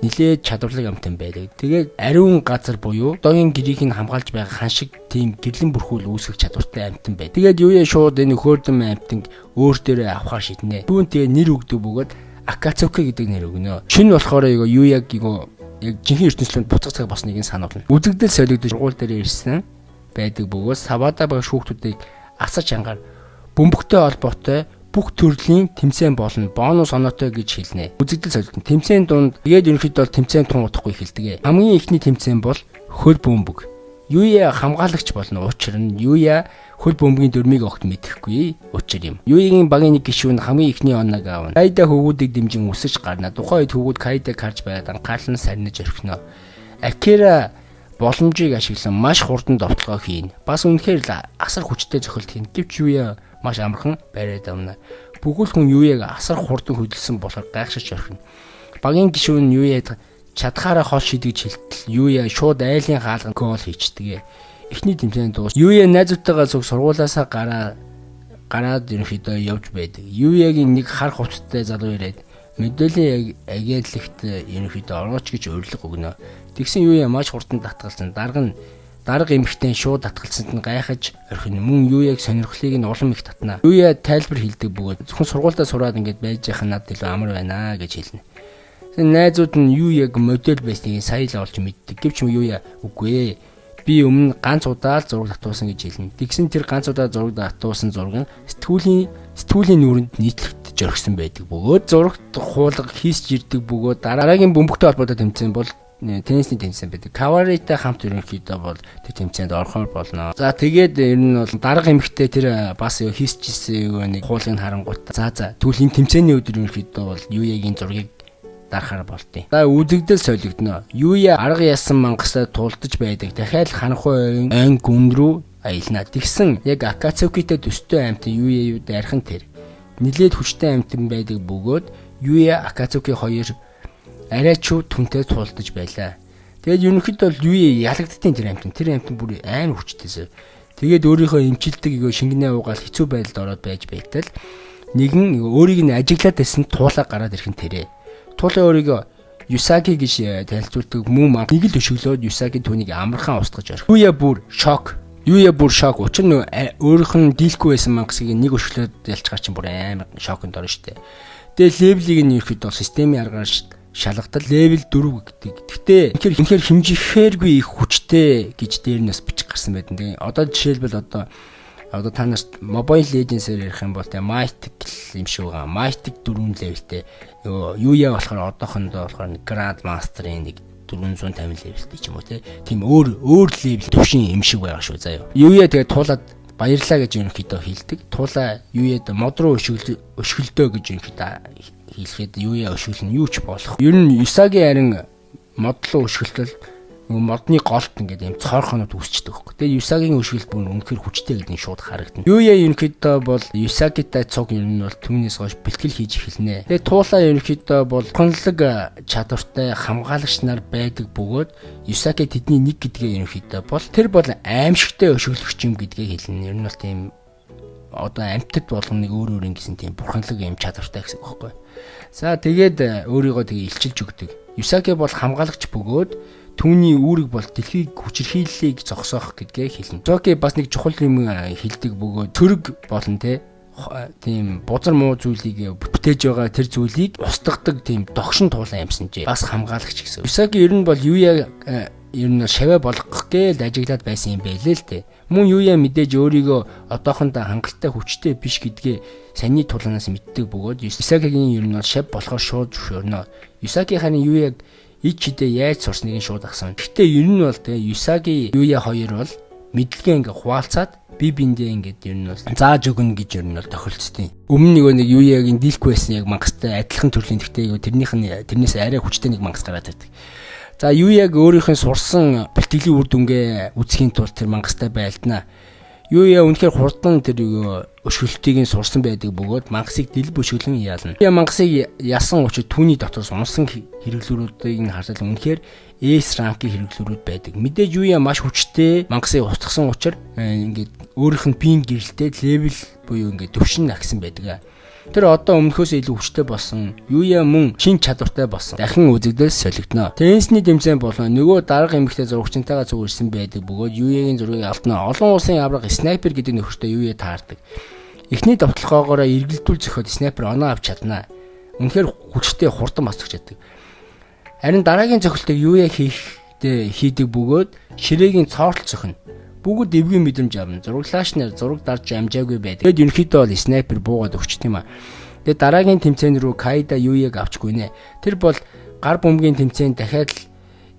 нилээд чадварлаг амтан байдаг. Тэгээд ариун газар буюу одоогийн гэрийг нь хамгаалж байгаа хан шиг тийм гэрлэн бүрхүүл үүсгэх чадвартай амтан байдаг. Тэгээд юуя шууд энэ хөөрдөм амтанг өөр дээрээ авахар шийднэ. Түүн тэгээ нэр өгдөг бөгөөд Акацуки гэдэг нэр өгнө. Шинэ болохоор юуяг яг жинхэнэ ертөнцийн буцах цаг болсныг нь сануулна. Үзэгдэл солигдож сургууль дээр ирсэн байдаг бөгөөд Савада байгаа шүүхтүүдийг асар чангаар бөмбөгтэй холбоотой бүх төрлийн тэмцээн болно. Бонус оноотой гэж хэлнэ. Үзэгдэл солигдсон. Тэмцээн дунд тэгээд ерөнхийдөө тэмцээн тун удахгүй эхэлдэг. Хамгийн ихний тэмцээн бол хөл бөмбөг. Юуя хамгаалагч болно. Учир нь Юуя хөл бөмбөгийн дөрмийг огт мэдэхгүй учир юм. Юуягийн багийн нэг гишүүн хамгийн ихний оног аавна. Кайда хөвгүүдийг дэмжин өсөж гарна. Тухайн үед хөвгүүд Кайдаг харж байгаад анхаарлан сарниж орхино. Акира боломжийг ашиглан маш хурдан довтлогоо хийн. Бас үнэхээр асар хүчтэй зохилт хийн. Гэвч Юуя маш амархан бариад амна. Бүгд хүн Юуяг асар хурдан хөдөлсөн болохоор гайхшиж орхино. Багийн гишүүн Юуяд чадхаараа хол шидэж хэлтэл Юуя шууд айлын хаалган гол хийчдэг. Эхний тэмцээнд дуус. Юуя найзуудтайгаа зөв сургуулаасаа гараад ерөнхийдөө явж байдаг. Юуягийн нэг хар хувцастай залуу ирээд мэдээллийн агентлагт ерөнхийдөө орооч гэж урилга өгнө. Тэгсэн Юуя маш хурдан татгалзсан. Дарга эмэгтэй шууд татгалзсанд нь гайхаж орхино. Мөн Юуяг сонирхлыг нь улам их татна. Юуя тайлбар хэлдэг бөгөөд зөвхөн сургуультай сураад ингэж байж яхад надад илүү амар байна гэж хэлнэ. Найзууд нь Юуяг модель байсныг сая л олж мэддэг. Гэвч Юуя үгүй ээ. Би өмнө ганц удаа л зураг татуулсан гэж хэлнэ. Тэгсэн тэр ганц удаа зураг татуулсан зураг нь сэтгүүлийн нүрэнд нийтлэгдэж орхисон байдаг бөгөөд зурагт хуулга хийсч ирдэг бөгөөд дараагийн бөмбөгтэй холбоотой тэмцээн бол теннисний тэмцээн байдаг. Каваритай хамт ерөнхийдөө бол тэр тэмцээнд орохоор болно. За тэгээд ер нь бол дарга эмэгтэй тэр бас хийсчихсэн нэг хуулгыг харангуйта. За тэгвэл энэ тэмцээний өдөр ерөнхийдөө бол Юуягийн зургийг дарахаар болтыг. За үзэгдэл солигдно. Юуя арга ясан мангасаа тулдаж байдаг. Дахиад ханхуй айн гүн рүү аялна. Тэгсэн яг Акацукитэй төстэй амтан Юуя юу дархан тэр. Нилээд хүчтэй амтан байдаг бөгөөд Юуя Акацуки хоёр арайч түнтэй тулдаж байлаа. Тэгээд ерөнхийдөө Юуя ялагдтiin тэр амтан бүр амар хүчтэйсэн. Тэгээд өөрийнхөө эмчилдэг шингэнээ уугаал хэцүү байдалд ороод байж байтал нэгэн өөрийг нь ажиглаад байсан туулаа гараад ирхэн тэрэ. Туулын өөрийгөө Юсаки гэж танилцуулдаг мөн манх нэг л өшөглөөд Юсаки түүнийг амархан устгаж орхив. Юуя бүр шок. Учир нь өөрийнх нь дийлэхгүй байсан мангасыг нэг өшөглөөд ялчгаар чинь бүр амар шоконд орно штэ. Тэгээ левелийг нь ерөөхдөө системийн аргаар шалгатал левел 4 гэдэг. Гэхдээ үнэхээр хэмжихээргүй их хүчтэй гэж дээр нь бас бичих гарсан байдаг. Тэгээ одоо жишээлбэл одоо та нарт Mobile Legends-ээр ярих юм бол тэ Mythic юм шиг байгаа. Mythic 4 левелтэй. Юуя болохоор одоохондоо болохоор Grand Master-ийн нэг 450 левелтэй ч юм уу тийм өөр левел төвшин юм шиг байгаа шүү заяа. Юуя тэгээд туулаад баярлаа гэж ерөнхийдөө хэлдэг. Туулаа Юуяд мод руу өшгөлдөө гэж ерөнхийдөө хэлэхэд Юуя өшгөлн юу ч болох. Ер нь Юсаги харин мод руу өшгөлтөл модны голт ингээд юм цоорхонод үсчдэг хөөх. Тэгээ Юсагийн өшгөлт бүр үнэхээр хүчтэй гэдэг нь шууд харагдана. Юуя ерөнхийдөө бол Юсагитай цуг ер нь бол түүнээс хойш бэлтгэл хийж эхэлнэ. Тэгээ туулаа ерөнхийдөө бол хонлог чадвартай хамгаалагч нар байдаг бөгөөд Юсаги тэдний нэг гэдгээ ерөнхийдөө бол тэр бол аимшигтай өшгөлөгч юм гэдгээ хэлнэ. Ер нь бол тийм одоо амьтад болгоныг өөр ингэсэн тийм бурханлаг юм чадвартай гэсэн үг байхгүй. За тэгээд өөрийгөө тэгээ илчилж өгдөг. Юсаги бол хамгаалагч бөгөөд түүний үүрэг бол дэлхийг хүчирхийллийг зогсоох гэдгээ хэлнэ. Зоки бас нэг чухал юм хэлдэг бөгөөд төрөг болон тийм бузар муу зүйлийг бүтээж байгаа тэр зүйлийг устгадаг тийм догшин туулан амьсанжээ. Бас хамгаалагч гэсэн. Юсаги ер нь бол Юуя ер нь шаваа болгох гээл ажиглаад байсан юм байлээ л дээ. Мөн Юуя мэдээж өөрийгөө одоохондоо хангалттай хүчтэй биш гэдгээ саний тулаанаас мэддэг бөгөөд Юсагигийн ер нь шав болохоор шууд зөвшөөрнө. Юсаги харин Юуяг ичидээ яаж сурсныг нь шууд асуув. Гэхдээ ер нь бол тэгээ Юсаги Юуя хоёр бол мэдлэгээ ингээ хуваалцаад бие биендээ ингээд ер нь бол зааж өгнө гэж ер нь бол тохиролцсон. Өмнө нэг Юуягийн дийлэхгүй байсан яг мангастай адилхан төрлийн гэхдээ тэрнээс арай хүчтэй нэг мангас гараад байдаг. За Юуяг өөрийнх нь сурсан бэлтгэлийн үр дүнгээ үзхийн тулд тэр мангастай байлдана. Юуя үнэхээр хурдан тэр өшгөлтийг нь сурсан байдаг бөгөөд мангасыг дэлб өшгөлөн яална. Юуя мангасыг ясан учраас түүний дотор унсан хэрэглүүрүүдийг нь харсал үнэхээр S ранкийн хэрэглүүрүүд байдаг. Мэдээж Юя маш хүчтэй мангасыг устгасан учраас ингээд өөрийнх нь пин гэрэлтэй левел буюу ингээд төвшин агсан байдаг. Тэр одоо өмнөхөөс илүү хүчтэй болсон. Юя мөн шин чадвартай болсон. Дахин үзэгдэл солигдно. Теннисний тэмцээн болон нөгөө дарга эмэгтэй зурагчтайгаа зүгэрсэн байдаг бөгөөд Юягийн зургийг алтнаа олон улсын авраг снайпер гэдэг нөхөртэй Юя таардаг. Эхний довтлохоогоор эргэлдүүл зөхиод снайпер оноо авч чаднаа. Үнэхээр хүчтэй хурдан масцж чаддаг. Харин дараагийн зохилтыг Юя хийдэг бөгөөд ширээгийн цоортол зөхнө. Бүгд эвгүй мэдрэмж авна. Зураглаачнаар зураг дарж амжаагүй байдаг. Тэгэд ерөнхийдөө бол снайпер буугаад өгч тийм аа. Тэгээд дараагийн тэмцээн рүү Кайда Юяг авчгүй нэ. Тэр бол гар бөмбөгийн тэмцээн дахиад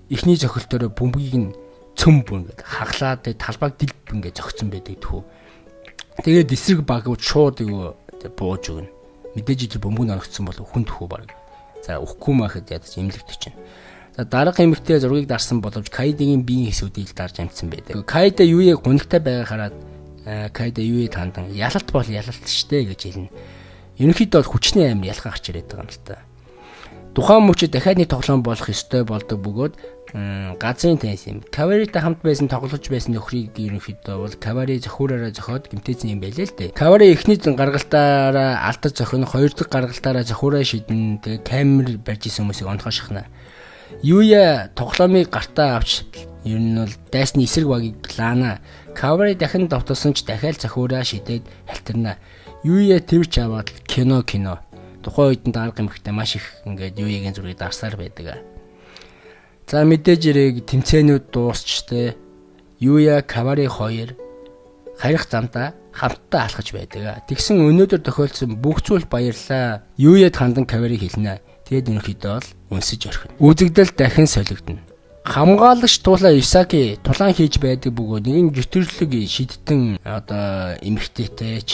эхний зохилтоор бөмбөгийг нь цөм ингээд хаглаад талбайг дэлб ингээд зогцсон байдаг тхүү. Тэгээд эсрэг багууд шууд бууж өгнө. Мэдээж ил бөмбөг нөрөгцсөн бол хүн тхүү баг. За өгөхгүй махад ядаж имлэгдэж байна. За дарга эмэгтэй зургийг дарсан боловч Кайдагийн биеийн хэсүүдийг дарж амжсан байдаг. Кайда Юяг гунигтай байгаа хараад Кайда Юяд хандан ялалт бол ялалт штэ гэж хэлнэ. Ерөнхийдөө бол хүчний амир ялхаа гарч ирээд байгаа юм л та. Тухайн мөчид дахиад нэг тоглоом болох ёстой болдог бөгөөд газрын теннис юм. Каваритай хамт байсан тоглож байсан нөхрийг ерөнхийдөө бол Кавари зохиураараа зохиод гэмтээсэн юм байлээ л дээ. Кавари эхний гаргалтаараа алдаж зохино, хоёр дахь гаргалтаараа зохиураа шидэн тэгээ камер барьж исэн хүмүүсийг онхоо шахна. Юя тоглоомыг гартаа авч ер нь бол дайсны эсрэг багийг лаана. Кавари дахин довтолсон ч дахиад зохиураа шидээд халтарна. Юя тэрч аваад кино. Тухайн үед дарга эмэгтэй маш их ингээд Юягийн зургийг дарсаар байдаг. За мэдээж ирэг тэмцээнүүд дуусчтэй. Юя Кавари хоёр харих замдаа хамтдаа алхаж байдаг. Тэгсэн өнөөдөр тохиолдсон бүх зүйл баярлаа. Юяд хандан Кавари хэлнэ. Тэгээд ерөнхийдөө бол үнсэж орхино. Үзэгдэл дахин солигдно. Хамгаалагч туулаа Исаки тулаан хийж байдаг бөгөөд нэгэн гүтрлэг шидтэн одоо эмэгтэйтэй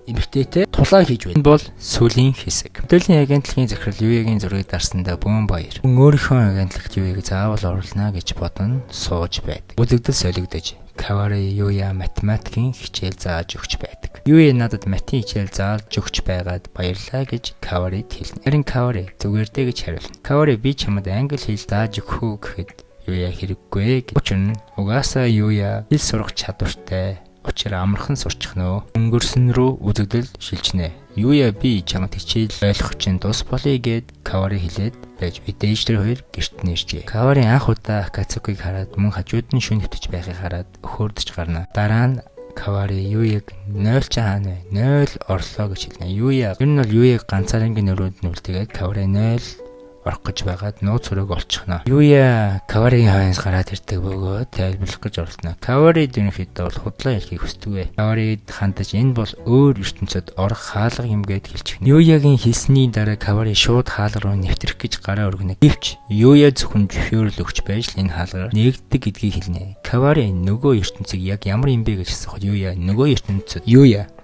тулаан хийж байна. Энэ бол сүлийн хэсэг. Мэдээллийн агентлагийн захирал Юягийн зургийг дарсандаа бөөн баяр. Хүн өөрийнхөө агентлагт Юяг заавал оруулна гэж бодон сууж байдаг. Үзэгдэл солигдож Кавари Юя математикийн хичээл зааж өгч байдаг. Юя надад математикийн хичээл зааж өгч байгаад баярлалаа гэж Каварид хэлнэ. Харин Кавари зүгээрдээ гэж хариулна. Кавари би чамд англи хэл зааж өгөх үү гэхэд Юя хэрэггүй гэж. Учир нь угаасаа Юя хэл сурах чадвартай. Учир амархан сурчих нөө. Өнгөрсөн рүү үзэгдэл шилжнэ. Юя би чамд хичээл ойлгох чинь тус болъё гэд Кавари хэлээд байж мэдээж тэр хоёр гэрт нэржээ. Кавари анх удаа Акацукиг хараад мөн хажууд нь шүн хөвтөж байхыг хараад өхөөрдөж гарна. Дараа нь Кавари Юяг 0 хаана вэ? 0 орлоо гэж хэлнэ. Юя ер нь бол Юяг ганцаарынгийн өрөөнд нь үлдээгээд Кавари 0 орох гэж байгаад нууц хөрөг олчихно. Юя Каваригийн хойноос гараад ирдэг бөгөөд тайлбарлах гэж оролдоно. Кавари ерөнхийдөө бол худлаа хэлхийг хүсдэг. Каварид хандаж энэ бол өөр ертөнцид орох хаалга юм гээд хэлчихнэ. Юягийн хэлсний дараа Кавари шууд хаалга руу нэвтрэх гэж гараа өргөнө. Гэвч Юя зөвхөн зөвшөөрөл өгч байж л энэ хаалгаар нэгддэг гэдгийг хэлнэ. Кавари нөгөө ертөнцийг яг ямар юм бэ гэж асуухад Юя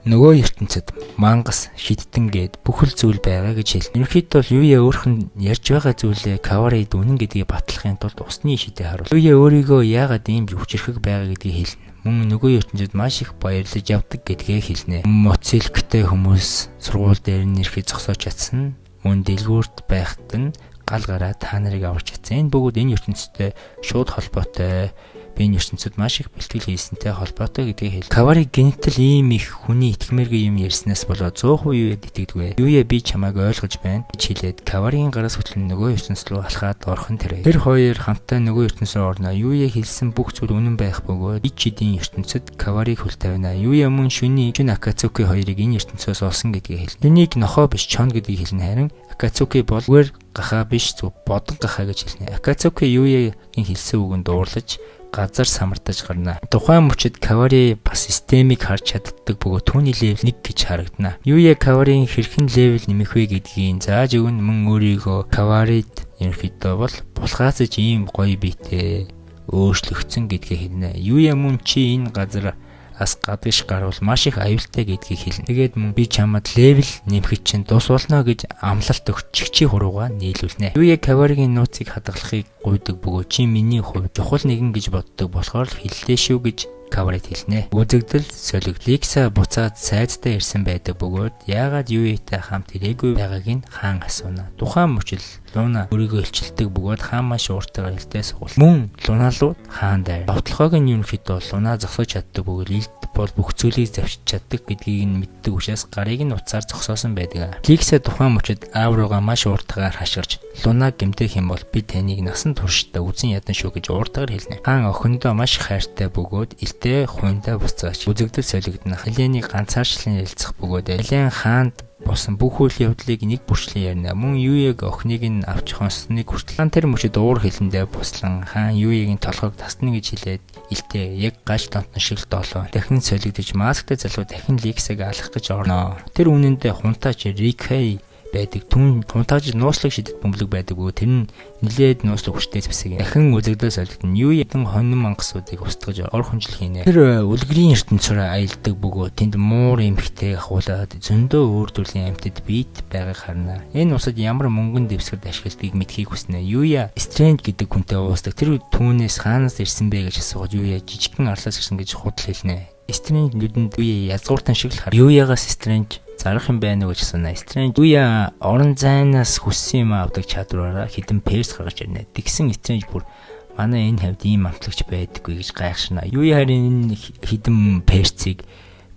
нөгөө ертөнцид мангас шидтэн гээд бүхэл зүйл байгаа гэж хэлнэ. Ерөнхийдөө Юя өөрх нь ярьж байгаа зүйлээ Каварид үнэн гэдгийг батлахын тулд усны шидэ харуул. Юя өөрийгөө яагаад ийм хүчрхэг байгаа гэдгийг хэлнэ. Мөн нөгөө ертөнцид маш их баярлаж явдаг гэдгээ хэлнэ. Моцилктэй хүмүүс сургууль дээр нэрхий зогсоож чадсан. Мөн дэлгүүрт байхад нь гал гараа та нарыг аварч чадсан. Энэ бүгд энэ ертөнцтэй шууд холбоотой. Энэ ертөнцид маш их бэлтгэл хийсэнтэй холбоотой гэдгийг хэл. Кавари генетл ийм их хүний итгэмээргүй юм ярьснаас болоод 100% Юяд итгэдэггүй. Юя би чамайг ойлгож байна гэж хэлээд Каваригийн гараас хөтлөн нөгөө ертөнц рүү алхаад орхон тэрэ. Тэр хоёр хамтдаа нөгөө ертөнц рүү орно. Юя хэлсэн бүх зүйл үнэн байх бөгөөд ид чидийн ертөнцид Кавариг хөлтавна. Юя мөн шүн Акацуки хоёрыг энэ ертөнцөөс олсон гэдгийг хэлнэ. Энийг нохоо биш чон гэдгийг хэлнэ. Харин Акацуки бол үгээр гахаа биш зөв бодог гахаа гэж хэлнэ. Акацуки Юягийн хэлсэн үгэнд дуурлаж газар самардаж гарна. Тухайн мөчид Кавари бас системийг харж чаддаг бөгөөд түүний левел 1 гэж харагдана. Юя Каварийн хэрхэн левел нэмэх вэ гэдгийг зааж өгнө. Мөн өөрийгөө Каварид ерөнхийдөө бол булхаас ч ийм гоё биетэй өөрчлөгдсөн гэдгийг хэлнэ. Юя мөн чи энэ газар ас гадагш гарвал маш их аюултай гэдгийг хэлнэ. Тэгээд мөн би чамд левел нэмэхэд чинь тус болно гэж амлалт өгч чигчи хуруугаа нийлүүлнэ. Юя Каваригийн нууцыг хадгалахыг гуйдаг бөгөөд чи миний хувьд чухал нэгэн гэж боддог болохоор л хэллээ шүү гэж Cover-ыг хэлнэ. Үзэгдэл солиг Лекса буцаад сайдтай ирсэн байдаг бөгөөд яагаад Юитэй хамт ирээгүй байгааг нь хаан асууна. Тухайн мөчл Луна өөрийгөө илчилдэг бөгөөд хаан маш ууртайгаар хэлдээ сугал. Мөн Луна руу хаан дайр. Довтлохоог нь ерөнхийдөө Луна зогсож чаддаг бөгөөд илт бол бүх зүйлийг завшиж чаддаг гэдгийг нь мэддэг учраас гарыг нь уцаар зогсоосон байдаг. Лекса тухайн мөчөд Авруугаа маш ууртайгаар хашгирч Лунаг гэмтэх юм бол би таныг насан туршдаа үзэн ядан шүү гэж ууртайгаар хэлнэ. Хаан охиндоо маш хайртай бөгөөд илтээ хуйндаа буцаач үзэгдэл солигдно. Хеленийг ганцаарчлан ялцах бөгөөд Хелен хаанд болсон бүх үйл явдлыг нэг бүрчлэн ярина. Мөн Юиг охиныг нь авч хонсныг хүртэл хаан тэр мөчөд уур хилэндээ буслан хаан Юигийн толгойг тасна гэж хэлээд илтээ яг гаж донтон шиг долоо. Дахин солигдож масктай залуу дахин Лексаг алах гэж орно. Тэр үнэндээ хунтаач Рикей байдаг. Түн хунтааж нууцлаг шидэт бөмбөлөг байдаг бөгөөд тэр нь нилээд нууцлаг хүчтэй зэвсэг. Дахин үзэгдэл солигдно. Юигийн хонин мангасуудыг устгаж ор хүнжил хийнэ. Тэр үлгэрийн ертөнцөөр аялдаг бөгөөд тэнд муур эмхтэй ахуулаад зөндөө өөр төрлийн амьтад бийт байгааг харна. Энэ усад ямар мөнгөн дэвсгэрд ашигладгийг мэдхийг хүснэ. Юя Стрэндж гэдэг хүнтэй уусдаг. Тэр түүнээс хаанаас ирсэн бэ гэж асуугаад Юя жижигхэн арлаас ирсэн гэж худал хэлнэ. Стрэндж нүдэнд Юя язгууртан шиг л хар. Юягаас Стрэндж зарах юм байна уу гэж асууна. Стрэндж Юя орон зайнаас хүссэн юм авдаг чадвараараа хідэн перс гаргаж ирнэ. Тэгсэн Стрэндж бүр манай энэ хавьд ийм амтлагч байдаггүй гэж гайхшина. Юя харин энэ хідэн персийг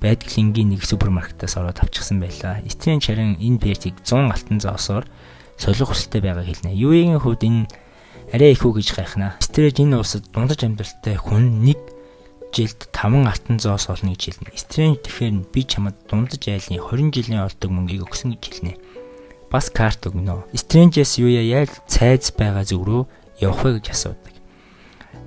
байдглингийн нэг супермаркетаас ороод авчихсан байлаа. Стрэндж харин энэ персийг 100 алтан зоосоор солих хүсэлтэй байгааг хэлнэ. Юигийн хувьд энэ арай их үү гэж гайхна. Стрэндж энэ усад дундаж амьдралтай хүн нэг жилд 5 алтан зоос олно гэж хэлнэ. Стрэндж тэгэхээр би чамд дундаж айлын 20 жилийн олдог мөнгийг өгсөн гэж хэлнэ. Бас карт өгнө. Стрэнджээс Юя яг цайз байгаа зүг рүү явах вэ гэж асуудаг.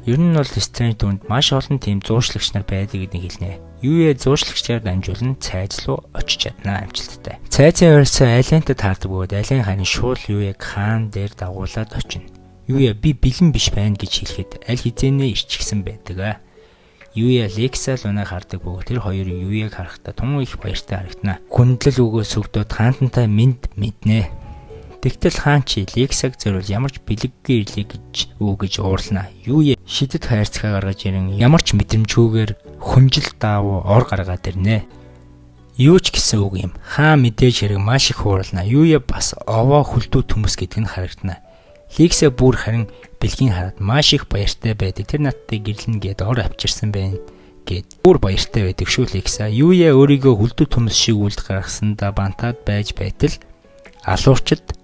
Ер нь бол Стрэндж түнд маш олон тийм зууршлагч нар байдаг гэдгийг хэлнэ. Юя зууршлагчаар дамжуулан цайз руу очиж чадна амжилттай. Цайзын ойрсоо Алентад таардаг бөгөөд Ален хааны шууд Юяг хаан дээр дагуулад очино. Юя би бэлэн биш байна гэж хэлэхэд аль хизээнээ ирчихсэн байдаг. Юя Лекса Лунаг хардаг бөгөөд тэр хоёр Юяг харахтаа тун их баяртай харагдана. Хүндлэл өгөө сүгдөөд хаантантай мэднэ. Тэгтэл хаан чи Лексаг зориул ямар ч бэлэггүй ирлээ гэж уурлана. Юя шидэт хайрцгаа гаргаж ирэн ямар ч мэдрэмжгүйгээр хүнжил даавуу ор гаргаад ирнэ. Юу ч гэсэн үг юм. Хаан мэдээж хэрэг маш их уурлана. Юя бас овоо хүлдүү төмөс гэдэг нь харагдана. Лекса бүр харин бэлгийн хараад маш их баяртай байдаг. Тэр надтай гэрлэн гээд ор авчирсан байна гэд бүр баяртай байдаг шүү Лекса. Юя өөрийгөө хүлдүү төмөс шиг үлд гаргасандаа бантаад байж байтал алуурчд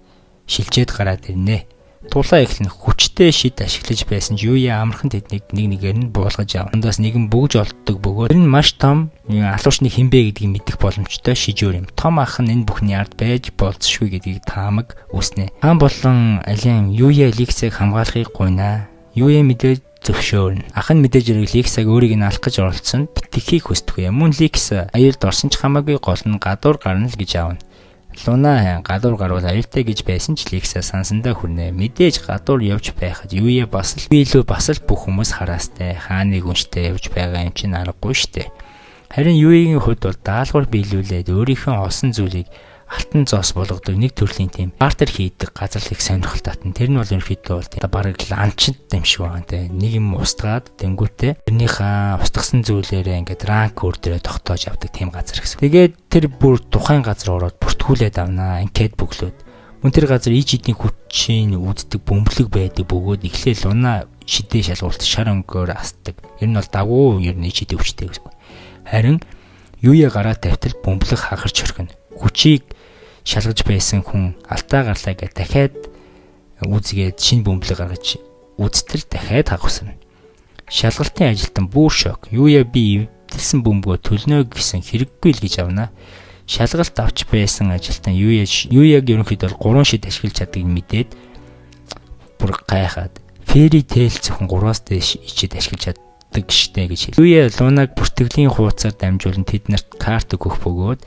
шилжээд гараад ирнэ. Тулаа эхлэн хүчтэй шид ашиглаж байсан ч Юя амархан тэднийг нэгээр нь буулгаж авна. Ундаас нэгэн бөгж олддог бөгөөд энэ маш том алуурчны хинбэ гэдгийг мэдэх боломжтой шижүүр юм. Том ах нь энэ бүхний ард байж болцшгүй гэдгийг таамаг үснэ. Хаан болон Ален Юя Лексаг хамгаалахыг гуйна. Юя мэдээж зөвшөөрнө. Ах нь мэдээж хэрэг Лексаг өөрийг нь алах гэж оролцсон тэхийг хүсдэггүй. Мөн Лекса аюулд орсон ч хамаагүй гол нь гадуур гарна л гэж аавна. Луна гадуур гарвал аюултай гэж байсан ч Лекса сансандаа хүрнэ. Мэдээж гадуур явж байхад Юя бас л бүх хүмүүс хараастай хааны гүнштэй явж байгаа юм чинь аргагүй штэ. Харин Юигийн хувьд бол даалгавар биелүүлээд өөрийнхөө олсон зүйлийг алтан зоос болгодог нэг төрлийн тийм бартер хийдэг газар их сонирхол татна. Тэр нь бол ерөнхийдөө бол бараг ланчд юм шиг байна те. Нэг юм устгаад тэнгүүтээ тэрнийхээ устгасан зүйлээрээ ингээд ранк өөр дээрээ тогтоож авдаг тийм газар гэсэн. Тэгээд тэр бүр тухайн газар ороод бүртгүүлээд авнаа. Анкет бөглөөд. Мөн тэр газар ич эдийн хүчийн үүддэг бөмбөлөг байдаг бөгөөд эхлээл Луна шидээ шалгуулт шар өнгөөр асдаг. Энэ нь бол дагуу ер нь ич эдийн хүчтэй гэсэн. Харин Юя гараа тавьтал бөмбөлөг хахарч орхино. Хүчийг шалгаж байсан хүн алдаа гарлаа гэж дахиад үзгээд шинэ бөмбөлөг гаргаж үзтэл дахиад хагасна. Шалгалтын ажилтан бүр шок. Юя би эвдэлсэн бөмбөгөө төлнө гэсэн хэрэггүй л гэж авна. Шалгалт авч байсан ажилтан Юяг ерөнхийдөө 3 шид ашиглаж чаддгийг мэдээд бүр гайхаад фэри тэл зөвхөн 3-аас дээш ичид ашиглаж чаддаг штэ гэж хэл. Юя Лунаг бүртгэлийн хуудасаар дамжуулан тэднэрт карт өгөх бөгөөд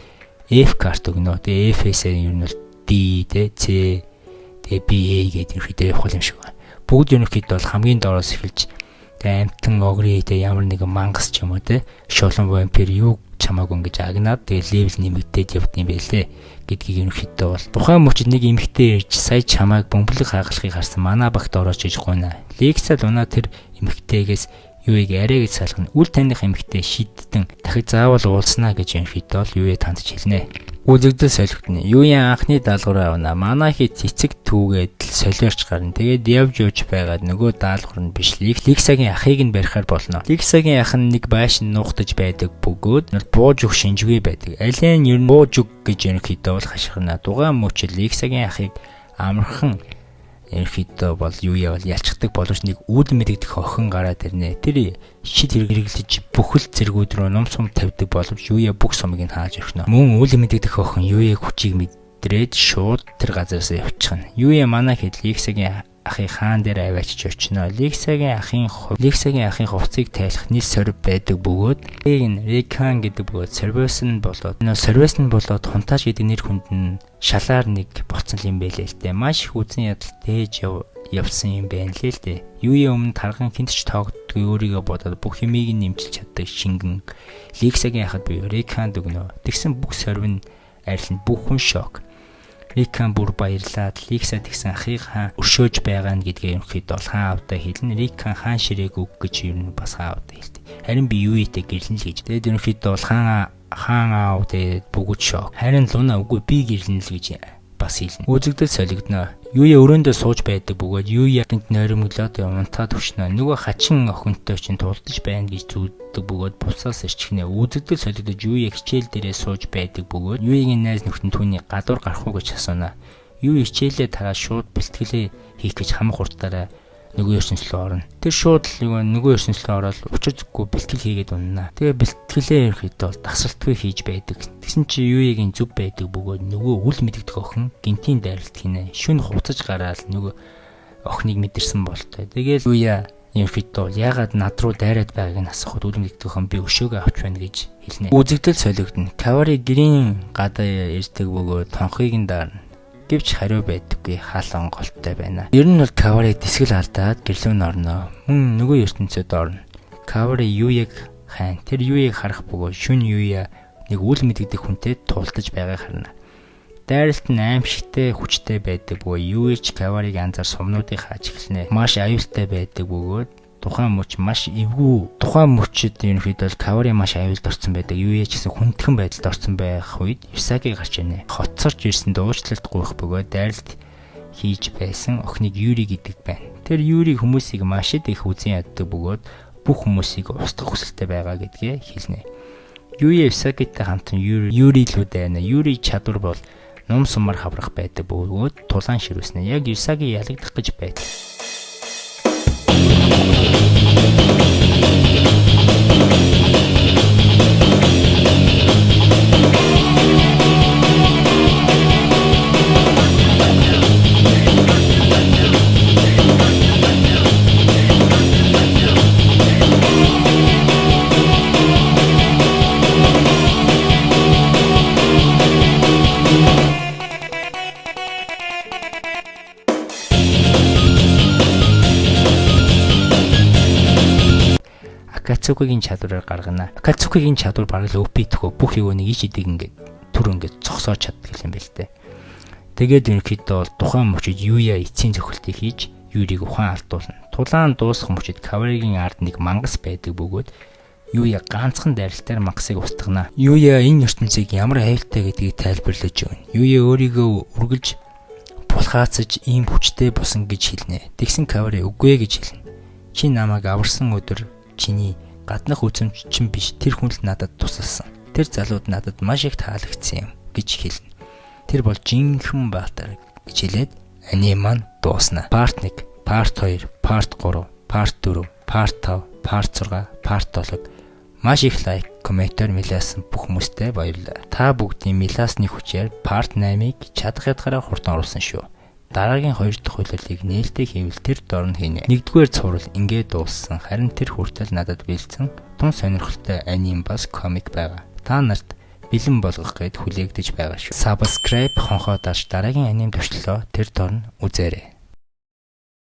F карт өгнө. Тэгээ F-ээс ер нь бол D, C, тэгээ B гэдэг ерөнхийдөө явах юм шиг байна. Бүгд ерөнхийдөө бол хамгийн доороос эхэлж тэгээ амтан огри тэгээ ямар нэгэн мангас ч юм уу те шулан вампир юу чамаагүй ингэж агнаад тэгээ левел нэмэгдээд явд юм байлээ гэдгийг ерөнхийдөө бол тухайн мөчид нэг эмэгтэй ирж сая чамааг бөмбөлөг хагалахыг харсан манай багт орооч гэж гуйна. Лекса Луна тэр эмэгтэйгээс Юуийг арай гэж салгана. Үл таних эмэгтэй шийдтэн дахид заавал уулзнаа гэж ерөнхийдөө л Юуе танд хэлнэ. Үзэгдэл солигдно. Юуе анхны даалгавраа авна. Манахи цэцэг түүгээд л солиорч гарна. Тэгээд явж явж байгаад нөгөө даалгавар нь биш Ликсагийн ахыг нь барихаар болно. Ликсагийн ах нь нэг байшин нуугдаж байдаг бөгөөд бууж өг шинжгүй байдаг. Ален ер нь бууж өг гэж ерөнхийдөө бол хашгирна. Дугаан мөчл Ликсагийн ахыг амархан ерөнхийдөө бол Юуе бол ялчдаг боловч нэг үл мэдэгдэх охин гараад ирнэ. Тэр шид хэрэглэж бүхэл зэргүүд рүү ном сум тавьдаг боловч Юуе бүх сумыг нь хааж өрхнө. Мөн үл мэдэгдэх охин Юуе хүчийг мэдрээд шууд тэр газараас явчихна. Юуе манаа хэд Ликсагийн ахыг хаан дээр аваачиж очино. Ликсагийн ахын хувцсыг тайлах нийс сорив байдаг бөгөөд Рекан гэдэг бөгөөд Сервэсэн болоод Хунтааж гэдэг нэр хүнд нь шалаар нэг болцсон юм байлээ л дээ. Маш их үзэн ядал тээж явсан юм байна лээ л дээ. Юуе өмнө тарган хинтч тоогдгүй өөрийгөө бодоод бүх юмыг нь нэмчилж чаддаг шингэн Ликсагийн ахад буюу Реканд өгнө. Тэгсэн бүх сорив нь арилна. Бүх хүн шок. Рикан бүр баярлаад Ликса тэгсэн ахыг хаан өршөөж байгаа нь гэдгээ ерөнхийдөө бол хаан авдаа хэлнэ. Рикан хаан ширээг өг гэж ер нь бас хаан авдаа хэлдэг. Харин би Юуетэй гэрлэн л гэж. Тэгээд ерөнхийдөө бол хаан аав тэгээд бүгд шок. Харин Луна үгүй би гэрлэн л гэж бас хэлнэ. Үзэгдэл солигдно. Юуе өрөөндөө сууж байдаг бөгөөд Юуе гинт нойрмоглоод унтаад өчнө. Нөгөө хачин охинтой чинь тулдаж байна гэж зүуддэг бөгөөд буцаас ирчихнэ. Үзэгдэл солигдож Юуе хичээл дээрээ сууж байдаг бөгөөд Юуегийн найз нөхд нь түүний гадуур гарах уу гэж асууна. Юуе хичээлээ тараад шууд бэлтгэлээ хийх гэж хамаг хурдаараа нөгөө ертөнцлөө орно. Тэр шууд л нөгөө ертөнцлөө ороод учиргүй бэлтгэл хийгээд унана. Тэгээ бэлтгэлээ ерөөхдөө бол тасралтгүй хийж байдаг. Тэгсэн чи Юуегийн зүг байдаг бөгөөд нөгөө үл мэдэгдэх охин гинтийн дайралт хийнэ. Шүн хуцаж гараад нөгөө охиныг мэдэрсэн болтой. Тэгээл Юуе ерөөхдөө яагаад над руу дайраад байгааг нь асуухад үл мэдэгдэх охин би өшөөгөө авч байна гэж хэлнэ. Үзэгдэл солигдно. Кавари гэрийн гадаа ирдэг бөгөөд тонхыг нь даарна. Гэвч хариу байдаггүй хаалан голтой байна. Ер нь бол Кавари дэсгэл алдаад гэрлүүн орно. Мөн нөгөө ертөнцөд орно. Кавари Юуег хайн. Тэр Юуег харах бөгөөд шүн Юуе нэг үл мэдэгдэх хүнтэй тулдаж байгааг харна. Дайралт нь аимшигтэй хүчтэй байдаг бөгөөд Юуе ч Кавариг анзаар сумнуудыг хааж эхэлнэ. Маш аюултай байдаг бөгөөд тухайн мөч маш эвгүй. Тухайн мөчөд ерөнхийдөө Кавари маш аюулд орсон байдаг. Юуе ч гэсэн хүндхэн байдалд орсон байх үед Юсаги гарч ирнэ. Хоцорч ирсэн дуучлалт гуйх бөгөөд дайралт хийж байсан охиныг Юри гэдэг байна. Тэр Юри хүмүүсийг маш их үзэн яддаг бөгөөд бүх хүмүүсийг устгах хүсэлтэй байгаа гэдгээ хэлнэ. Юуе Юсагитай хамтан Юри лүү дайна. Юри чадвар бол ном сумаар хаврах байдаг бөгөөд тулаан ширүүснэ. Яг Юсаги ялагдах гэж байдаг. Акацукигийн чадвараар гаргана. Акацукигийн чадвар бараг л өвпитгөө бүх юуныг ич идэг ингээд түр ингээд цогсоож чаддаг юм байна л дээ. Тэгээд ерөнхийдөө бол тухайн мөчид Юуе эцсийн зөвхөлтийг хийж Юрийг ухаан алдуулна. Тулаан дуусах мөчид Каваригийн ард нэг мангас байдаг бөгөөд Юуе ганцхан дайралтаар мангасыг устгана. Юуе энэ ертөнцийг ямар аюултай гэдгийг тайлбарлаж өгнө. Юуе өөрийгөө үргэлж булхаацаж ийм хүчтэй босон гэж хэлнэ. Тэгсэн Кавари үгүй гэж хэлнэ. Чи намайг аварсан өдөр чиний гаднах үзэмж чинь биш тэр хүн л надад тусалсан. Тэр залууд надад маш их таалагдсан юм гэж хэлнэ. Тэр бол жинхэнэ баатар гэж хэлээд аниме маань дуусна. Part 1, Part 2, Part 3, Part 4, Part 5, Part 6, Part 7 маш их лайк, комментээр мэлээсэн бүх хүмүүстээ баярлалаа. Та бүгдийн мэлаасны хүчээр Part 8-ыг чадах ядгаараа хурдан оруулсан шүү. Дараагийн 2 дахь хуулиарыг нээлттэй хийвэл тэр дорн хийнэ. 1-р цуврал ингээд дууссан. Харин тэр хүртэл надад бэлдсэн тун сонирхолтой аним бас комик байгаа. Та нарт бэлэн болгох гээд хүлээгдэж байгаа шүү. Subscribe хонхоо даш дараагийн аним төвчлөө тэр дорн үзээрэй.